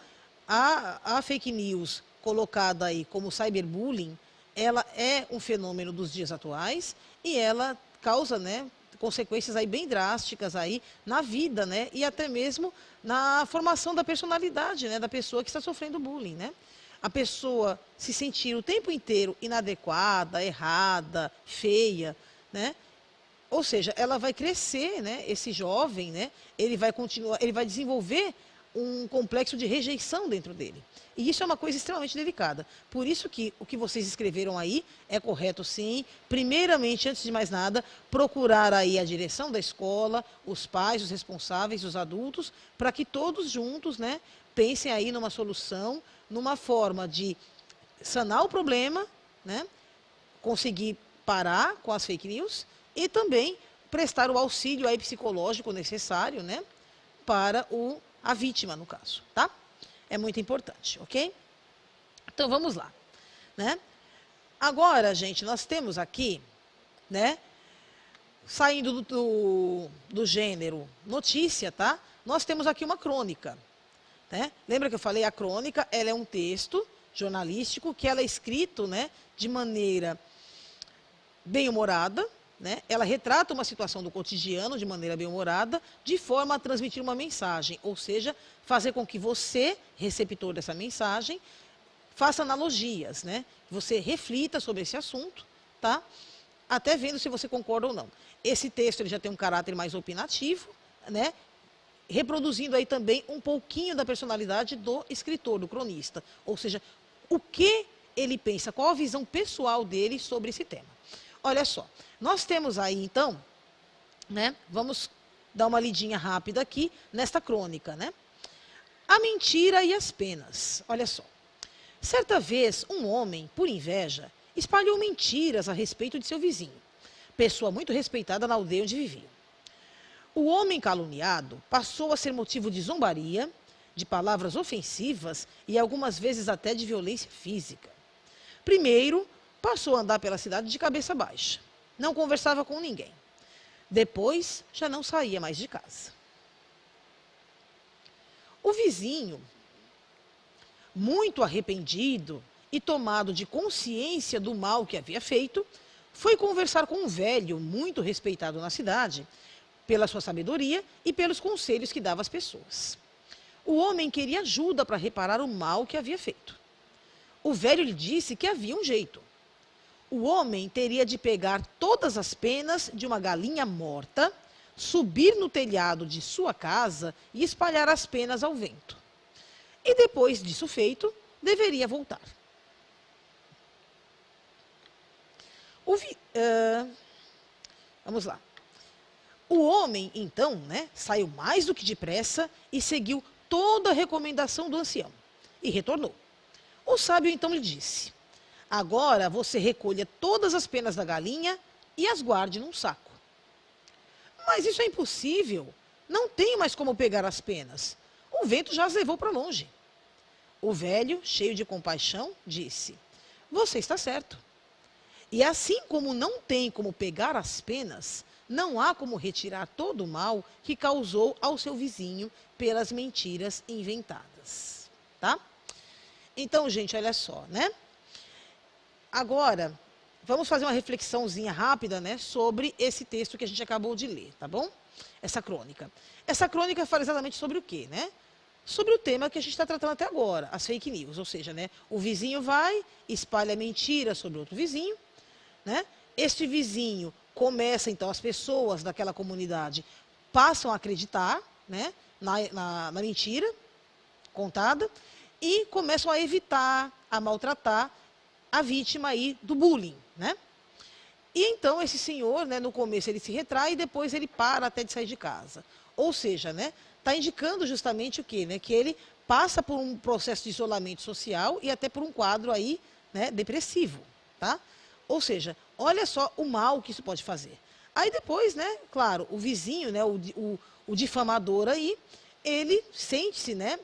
a fake news colocada aí como cyberbullying, ela é um fenômeno dos dias atuais e ela causa, né, consequências aí bem drásticas aí na vida, né, e até mesmo na formação da personalidade, né, da pessoa que está sofrendo bullying, né. A pessoa se sentir o tempo inteiro inadequada, errada, feia, né, Ou seja, ela vai crescer, né? Esse jovem, né? Ele vai desenvolver um complexo de rejeição dentro dele. E isso é uma coisa extremamente delicada. Por isso que o que vocês escreveram aí é correto, sim. Primeiramente, antes de mais nada, procurar aí a direção da escola, os pais, os responsáveis, os adultos, para que todos juntos, né, pensem aí numa solução, numa forma de sanar o problema, né, conseguir parar com as fake news e também prestar o auxílio aí psicológico necessário, né, para a vítima, no caso, tá? É muito importante, ok? Então, vamos lá, né? Agora, gente, nós temos aqui, né, saindo do gênero notícia, tá? Nós temos aqui uma crônica, né? Lembra que eu falei? A crônica, ela é um texto jornalístico que ela é escrito, né, de maneira bem-humorada, né? Ela retrata uma situação do cotidiano de maneira bem-humorada, de forma a transmitir uma mensagem, ou seja, fazer com que você, receptor dessa mensagem, faça analogias, né? Você reflita sobre esse assunto, tá? Até vendo se você concorda ou não. Esse texto ele já tem um caráter mais opinativo, né? Reproduzindo aí também um pouquinho da personalidade do escritor, do cronista, ou seja, o que ele pensa, qual a visão pessoal dele sobre esse tema. Olha só, nós temos aí, então, né, vamos dar uma lidinha rápida aqui nesta crônica, né? A mentira e as penas. Olha só. Certa vez, um homem, por inveja, espalhou mentiras a respeito de seu vizinho, pessoa muito respeitada na aldeia onde vivia. O homem caluniado passou a ser motivo de zombaria, de palavras ofensivas e algumas vezes até de violência física. Primeiro, passou a andar pela cidade de cabeça baixa. Não conversava com ninguém. Depois, já não saía mais de casa. O vizinho, muito arrependido e tomado de consciência do mal que havia feito, foi conversar com um velho muito respeitado na cidade, pela sua sabedoria e pelos conselhos que dava às pessoas. O homem queria ajuda para reparar o mal que havia feito. O velho lhe disse que havia um jeito. O homem teria de pegar todas as penas de uma galinha morta, subir no telhado de sua casa e espalhar as penas ao vento. E depois disso feito, deveria voltar. Vamos lá. O homem, então, né, saiu mais do que depressa e seguiu toda a recomendação do ancião. E retornou. O sábio, então, lhe disse: agora você recolha todas as penas da galinha e as guarde num saco. Mas isso é impossível. Não tenho mais como pegar as penas. O vento já as levou para longe. O velho, cheio de compaixão, disse: você está certo. E assim como não tem como pegar as penas, não há como retirar todo o mal que causou ao seu vizinho pelas mentiras inventadas. Tá? Então, gente, olha só, né? Agora, vamos fazer uma reflexãozinha rápida, né, sobre esse texto que a gente acabou de ler, tá bom? Essa crônica. Essa crônica fala exatamente sobre o quê, né? Sobre o tema que a gente está tratando até agora, as fake news, ou seja, né, o vizinho vai, espalha mentira sobre outro vizinho, né? Este vizinho começa, então, as pessoas daquela comunidade passam a acreditar, né, na mentira contada e começam a evitar, a maltratar a vítima aí do bullying, né? E então esse senhor, né, no começo ele se retrai e depois ele para até de sair de casa. Ou seja, né, está indicando justamente o quê? Né, que ele passa por um processo de isolamento social e até por um quadro aí, né, depressivo, tá? Ou seja, olha só o mal que isso pode fazer. Aí depois, né, claro, o vizinho, né, o difamador aí, ele sente-se, né,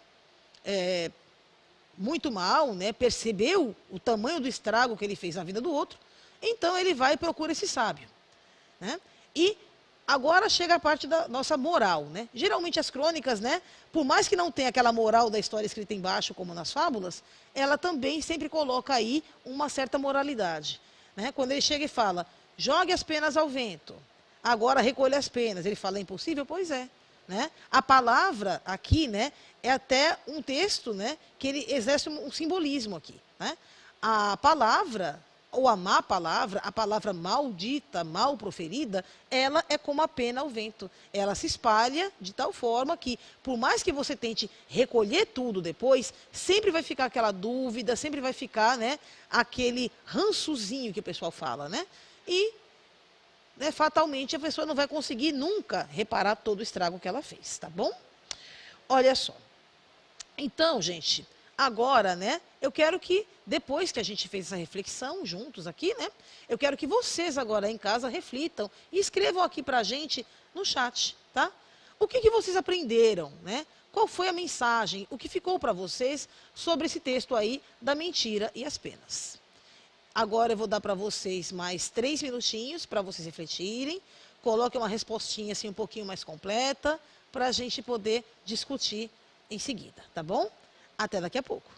muito mal, né, percebeu o tamanho do estrago que ele fez na vida do outro, então ele vai e procura esse sábio, né? E agora chega a parte da nossa moral, né? Geralmente as crônicas, né, por mais que não tenha aquela moral da história escrita embaixo, como nas fábulas, ela também sempre coloca aí uma certa moralidade, né? Quando ele chega e fala, jogue as penas ao vento, agora recolha as penas, ele fala, é impossível? Pois é. Né? A palavra aqui, né, é até um texto, né, que ele exerce um simbolismo aqui. Né? A palavra, ou a má palavra, a palavra maldita, mal proferida, ela é como a pena ao vento. Ela se espalha de tal forma que, por mais que você tente recolher tudo depois, sempre vai ficar aquela dúvida, sempre vai ficar, né, aquele rançozinho que o pessoal fala, né? E, né, fatalmente, a pessoa não vai conseguir nunca reparar todo o estrago que ela fez, tá bom? Olha só. Então, gente, agora, né, eu quero que, depois que a gente fez essa reflexão juntos aqui, né, eu quero que vocês agora em casa reflitam e escrevam aqui pra gente no chat, tá? O que vocês aprenderam, né? Qual foi a mensagem, o que ficou para vocês sobre esse texto aí da mentira e as penas? Agora eu vou dar para vocês mais 3 minutinhos para vocês refletirem. Coloquem uma respostinha assim um pouquinho mais completa para a gente poder discutir em seguida, tá bom? Até daqui a pouco.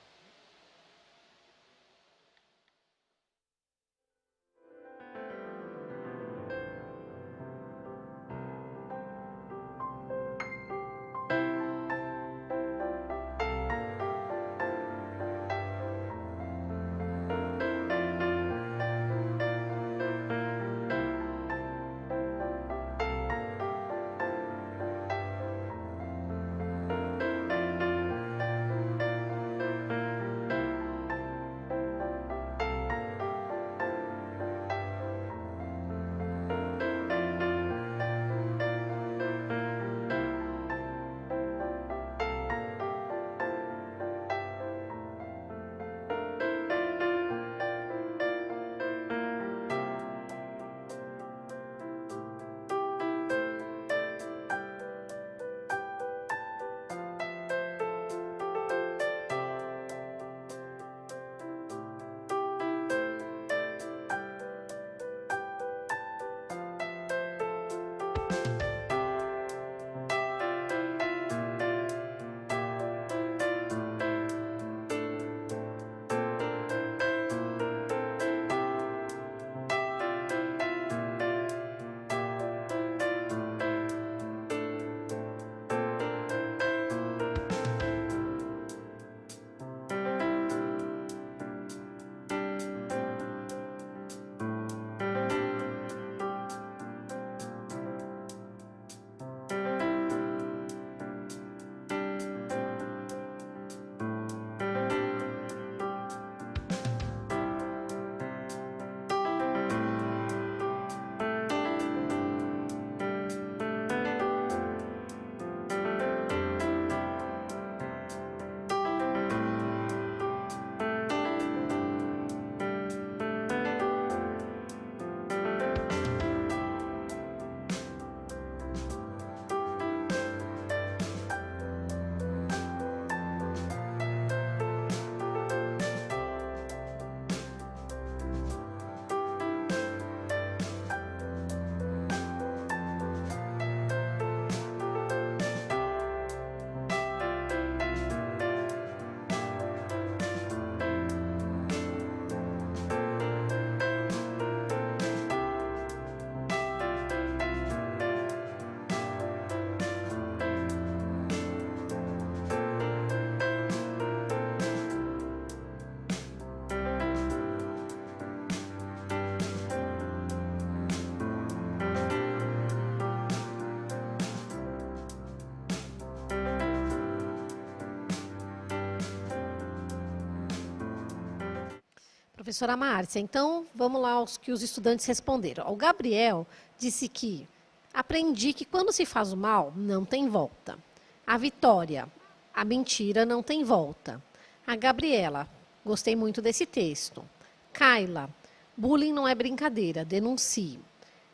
Professora Márcia, então vamos lá aos que os estudantes responderam. O Gabriel disse que aprendi que quando se faz o mal, não tem volta. A Vitória, a mentira não tem volta. A Gabriela, gostei muito desse texto. Kaila, bullying não é brincadeira, denuncie.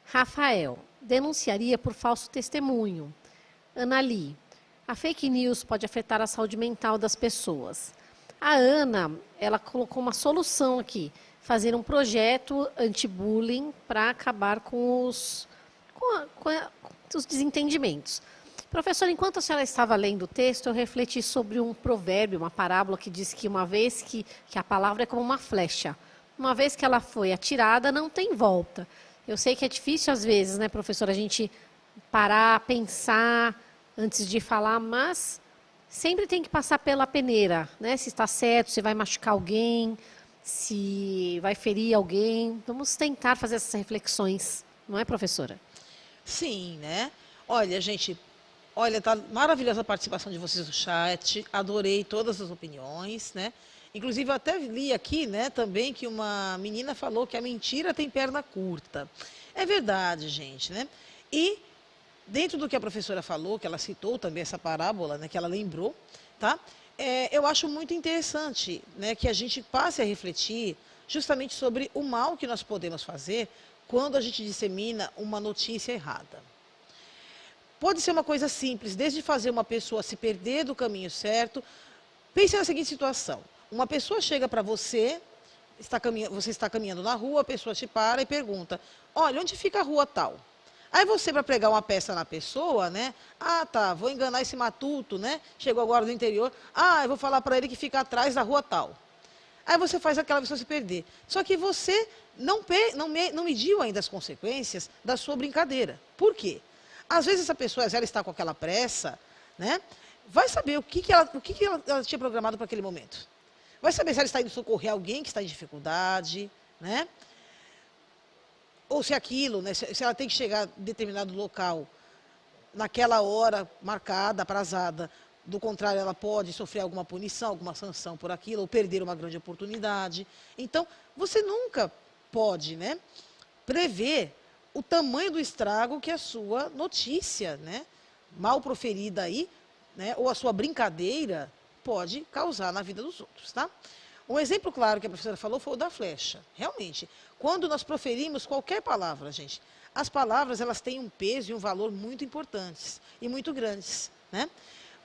Rafael, denunciaria por falso testemunho. Anali, a fake news pode afetar a saúde mental das pessoas. A Ana, ela colocou uma solução aqui, fazer um projeto anti-bullying para acabar com os desentendimentos. Professora, enquanto a senhora estava lendo o texto, eu refleti sobre um provérbio, uma parábola que diz que uma vez que a palavra é como uma flecha, uma vez que ela foi atirada, não tem volta. Eu sei que é difícil às vezes, né, professora, a gente parar, pensar antes de falar, mas sempre tem que passar pela peneira, né? Se está certo, se vai machucar alguém. se vai ferir alguém. Vamos tentar fazer essas reflexões, não é, professora? Sim, né? Olha, gente, olha, tá maravilhosa a participação de vocês no chat, adorei todas as opiniões, né? Inclusive, eu até li aqui, né, também que uma menina falou que a mentira tem perna curta. É verdade, gente, né? E dentro do que a professora falou, que ela citou também essa parábola, né, que ela lembrou, tá? Eu acho muito interessante, né, que a gente passe a refletir justamente sobre o mal que nós podemos fazer quando a gente dissemina uma notícia errada. Pode ser uma coisa simples, desde fazer uma pessoa se perder do caminho certo. Pense na seguinte situação. Uma pessoa chega para você, você está caminhando na rua, a pessoa te para e pergunta, olha, onde fica a rua tal? Aí você, para pregar uma peça na pessoa, né? Ah, tá, vou enganar esse matuto, né? Chegou agora do interior. Ah, eu vou falar para ele que fica atrás da rua tal. Aí você faz aquela pessoa se perder. Só que você não mediu ainda as consequências da sua brincadeira. Por quê? Às vezes essa pessoa, ela está com aquela pressa, né? Vai saber o que ela tinha programado para aquele momento. Vai saber se ela está indo socorrer alguém que está em dificuldade, né? Ou se aquilo, né, se ela tem que chegar em determinado local naquela hora marcada, aprazada. Do contrário, ela pode sofrer alguma punição, alguma sanção por aquilo, ou perder uma grande oportunidade. Então, você nunca pode, né, prever o tamanho do estrago que a sua notícia, né, mal proferida aí, né, ou a sua brincadeira pode causar na vida dos outros, tá? Um exemplo claro que a professora falou foi o da flecha. Realmente, quando nós proferimos qualquer palavra, gente, as palavras elas têm um peso e um valor muito importantes e muito grandes, né?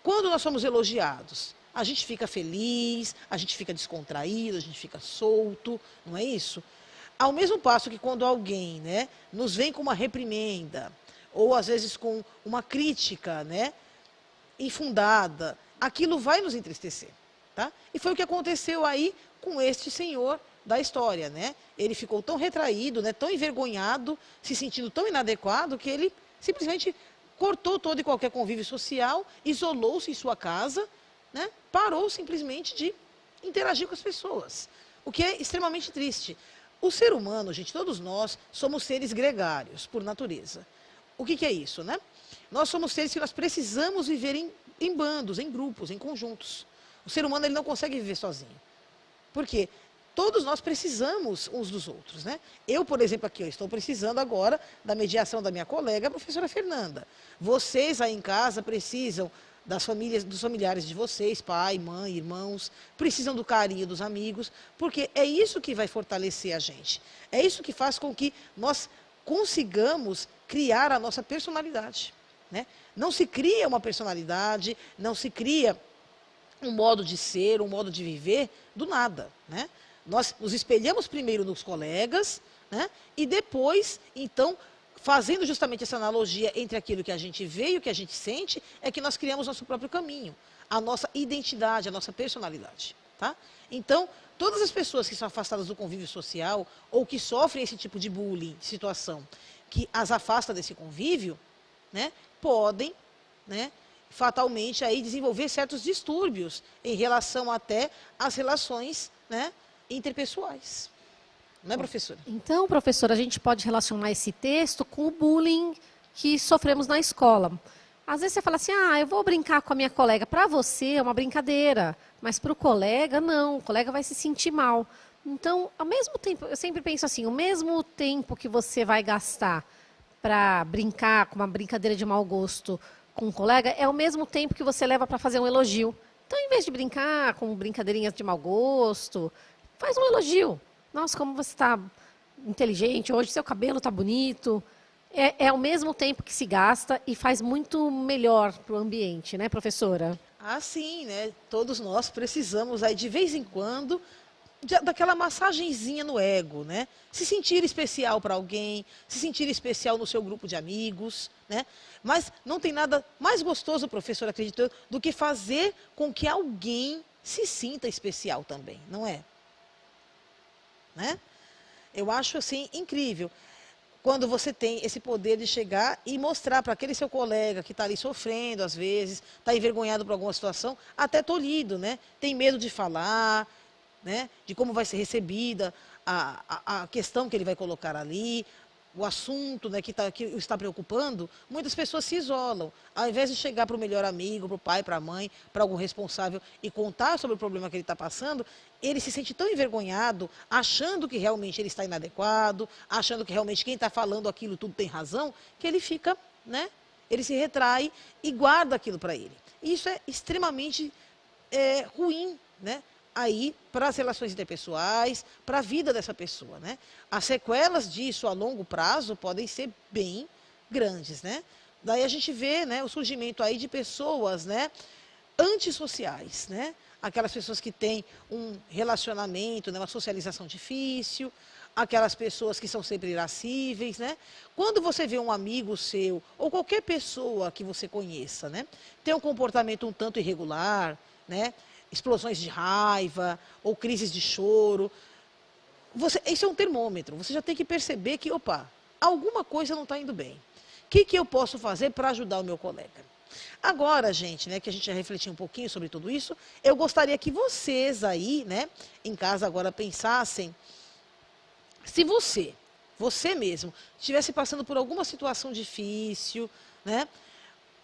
Quando nós somos elogiados, a gente fica feliz, a gente fica descontraído, a gente fica solto, não é isso? Ao mesmo passo que quando alguém, né, nos vem com uma reprimenda, ou às vezes com uma crítica, né, infundada, aquilo vai nos entristecer, tá? E foi o que aconteceu aí com este senhor da história, né? Ele ficou tão retraído, né, tão envergonhado, se sentindo tão inadequado, que ele simplesmente cortou todo e qualquer convívio social, isolou-se em sua casa, né, parou simplesmente de interagir com as pessoas, o que é extremamente triste. O ser humano, gente, todos nós somos seres gregários, por natureza. O que é isso, né? Nós somos seres que nós precisamos viver em bandos, em grupos, em conjuntos. O ser humano ele não consegue viver sozinho. Por quê? Todos nós precisamos uns dos outros, né? Eu, por exemplo, aqui, eu estou precisando agora da mediação da minha colega, a professora Fernanda. Vocês aí em casa precisam das famílias, dos familiares de vocês, pai, mãe, irmãos, precisam do carinho dos amigos, porque é isso que vai fortalecer a gente. É isso que faz com que nós consigamos criar a nossa personalidade, né? Não se cria uma personalidade, não se cria um modo de ser, um modo de viver do nada, né? Nós nos espelhamos primeiro nos colegas, né? E depois, então, fazendo justamente essa analogia entre aquilo que a gente vê e o que a gente sente, é que nós criamos nosso próprio caminho, a nossa identidade, a nossa personalidade, tá? Então, todas as pessoas que são afastadas do convívio social ou que sofrem esse tipo de bullying, de situação, que as afasta desse convívio, né, podem, né, fatalmente aí desenvolver certos distúrbios em relação até às relações, né, interpessoais. Não é, professora? Então, professora, a gente pode relacionar esse texto com o bullying que sofremos na escola. Às vezes você fala assim, eu vou brincar com a minha colega. Para você é uma brincadeira, mas para o colega, não. O colega vai se sentir mal. Então, ao mesmo tempo, eu sempre penso assim, o mesmo tempo que você vai gastar para brincar com uma brincadeira de mau gosto com um colega, é o mesmo tempo que você leva para fazer um elogio. Então, em vez de brincar com brincadeirinhas de mau gosto, faz um elogio. Nossa, como você está inteligente hoje, seu cabelo está bonito. É ao mesmo tempo que se gasta e faz muito melhor para o ambiente, né, professora? Ah, sim, né? Todos nós precisamos aí, de vez em quando, daquela massagenzinha no ego, né? Se sentir especial para alguém, se sentir especial no seu grupo de amigos, né? Mas não tem nada mais gostoso, professor, acredito eu, do que fazer com que alguém se sinta especial também, não é? Né? Eu acho assim incrível quando você tem esse poder de chegar e mostrar para aquele seu colega que está ali sofrendo às vezes, está envergonhado por alguma situação, até tolhido, né? Tem medo de falar, né, de como vai ser recebida a questão que ele vai colocar ali, o assunto, né, que o está preocupando, muitas pessoas se isolam. Ao invés de chegar para o melhor amigo, para o pai, para a mãe, para algum responsável e contar sobre o problema que ele está passando, ele se sente tão envergonhado, achando que realmente ele está inadequado, achando que realmente quem está falando aquilo tudo tem razão, que ele fica, né, ele se retrai e guarda aquilo para ele. E isso é extremamente ruim, né? Aí para as relações interpessoais, para a vida dessa pessoa, né? As sequelas disso a longo prazo podem ser bem grandes, né? Daí a gente vê, né, o surgimento aí de pessoas, né, antissociais, né? Aquelas pessoas que têm um relacionamento, né, uma socialização difícil, aquelas pessoas que são sempre irascíveis, né? Quando você vê um amigo seu ou qualquer pessoa que você conheça, né, tem um comportamento um tanto irregular, né, explosões de raiva ou crises de choro, isso é um termômetro. Você já tem que perceber que, opa, alguma coisa não está indo bem. O que eu posso fazer para ajudar o meu colega? Agora, gente, né, que a gente já refletiu um pouquinho sobre tudo isso, eu gostaria que vocês aí, né, em casa agora pensassem, se você mesmo, estivesse passando por alguma situação difícil, né,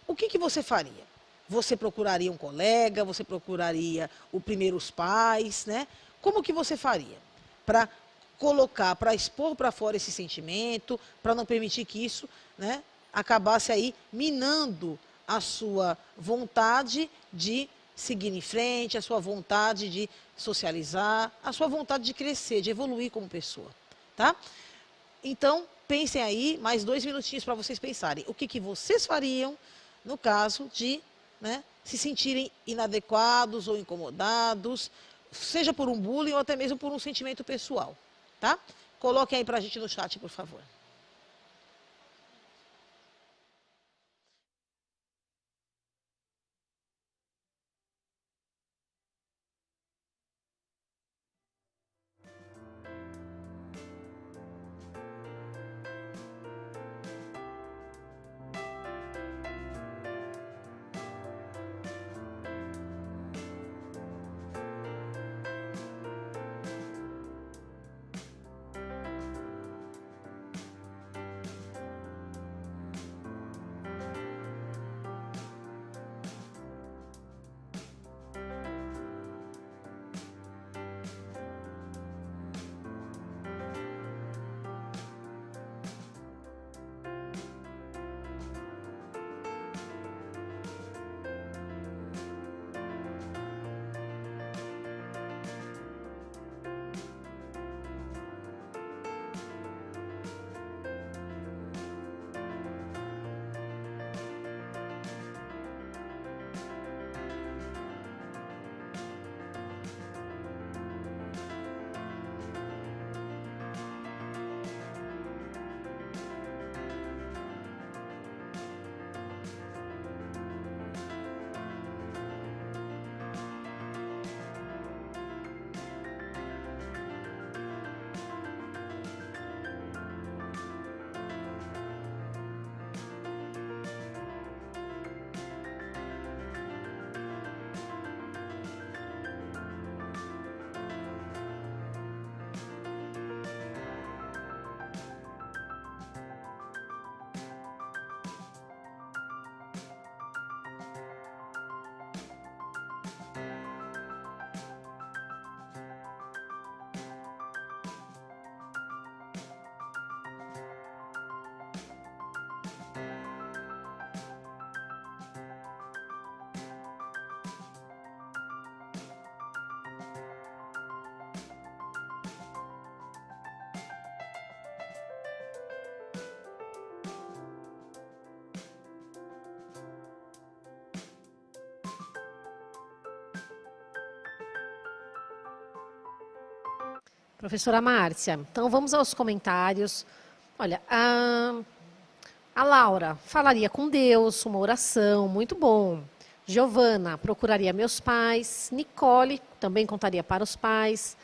o que você faria? Você procuraria um colega, você procuraria primeiro os pais, né? Como que você faria para colocar, para expor para fora esse sentimento, para não permitir que isso, né, acabasse aí minando a sua vontade de seguir em frente, a sua vontade de socializar, a sua vontade de crescer, de evoluir como pessoa, tá? Então, pensem aí, mais 2 minutinhos para vocês pensarem. O que vocês fariam no caso de, né, se sentirem inadequados ou incomodados, seja por um bullying ou até mesmo por um sentimento pessoal, tá? Coloquem aí para a gente no chat, por favor. Professora Márcia, então vamos aos comentários. Olha, a Laura falaria com Deus, uma oração, muito bom. Giovana procuraria meus pais. Nicole também contaria para os pais.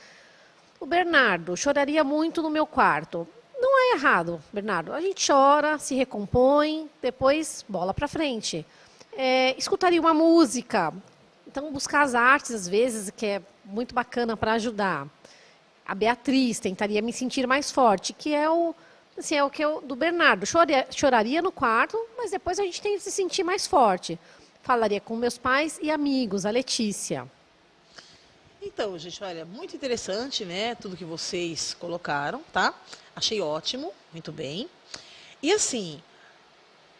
O Bernardo choraria muito no meu quarto. Não é errado, Bernardo. A gente chora, se recompõe, depois bola para frente. Escutaria uma música. Então, buscar as artes, às vezes, que é muito bacana para ajudar. A Beatriz tentaria me sentir mais forte, que é o que eu, do Bernardo. Choraria no quarto, mas depois a gente tem que se sentir mais forte. Falaria com meus pais e amigos, a Letícia. Então, gente, olha, muito interessante, né, tudo que vocês colocaram, tá? Achei ótimo, muito bem. E assim,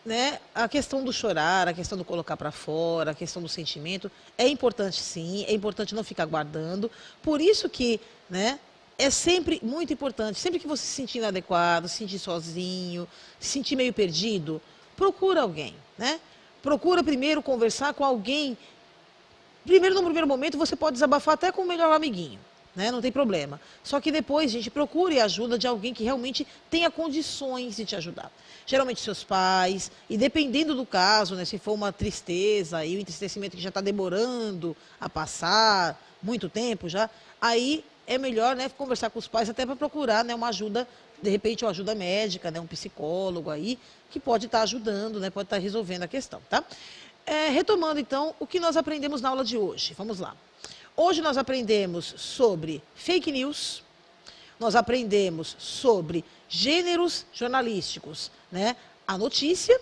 né, a questão do chorar, a questão do colocar para fora, a questão do sentimento, é importante sim, é importante não ficar guardando. Por isso que, né, é sempre muito importante, sempre que você se sentir inadequado, se sentir sozinho, se sentir meio perdido, procura alguém, né? Procura primeiro conversar com alguém. Primeiro, no primeiro momento, você pode desabafar até com o melhor amiguinho, né? Não tem problema. Só que depois, gente, procure a ajuda de alguém que realmente tenha condições de te ajudar. Geralmente seus pais, e dependendo do caso, né? Se for uma tristeza e o entristecimento que já está demorando a passar, muito tempo já, aí é melhor, né, conversar com os pais até para procurar, né, uma ajuda, de repente uma ajuda médica, né, um psicólogo aí, que pode estar ajudando, né, pode estar resolvendo a questão, tá? Retomando, então, o que nós aprendemos na aula de hoje. Vamos lá. Hoje nós aprendemos sobre fake news, nós aprendemos sobre gêneros jornalísticos, né, a notícia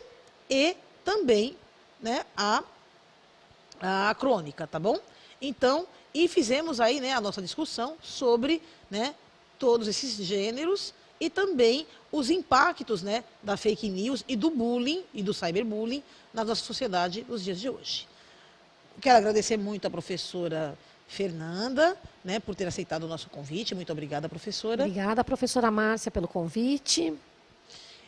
e também, né, a crônica, tá bom? Então, e fizemos aí, né, a nossa discussão sobre, né, todos esses gêneros e também os impactos, né, da fake news e do bullying e do cyberbullying na nossa sociedade nos dias de hoje. Quero agradecer muito a professora Fernanda, né, por ter aceitado o nosso convite. Muito obrigada, professora. Obrigada, professora Márcia, pelo convite.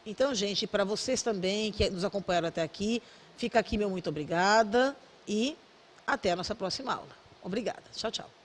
Então, gente, para vocês também que nos acompanharam até aqui, fica aqui meu muito obrigada e até a nossa próxima aula. Obrigada. Tchau, tchau.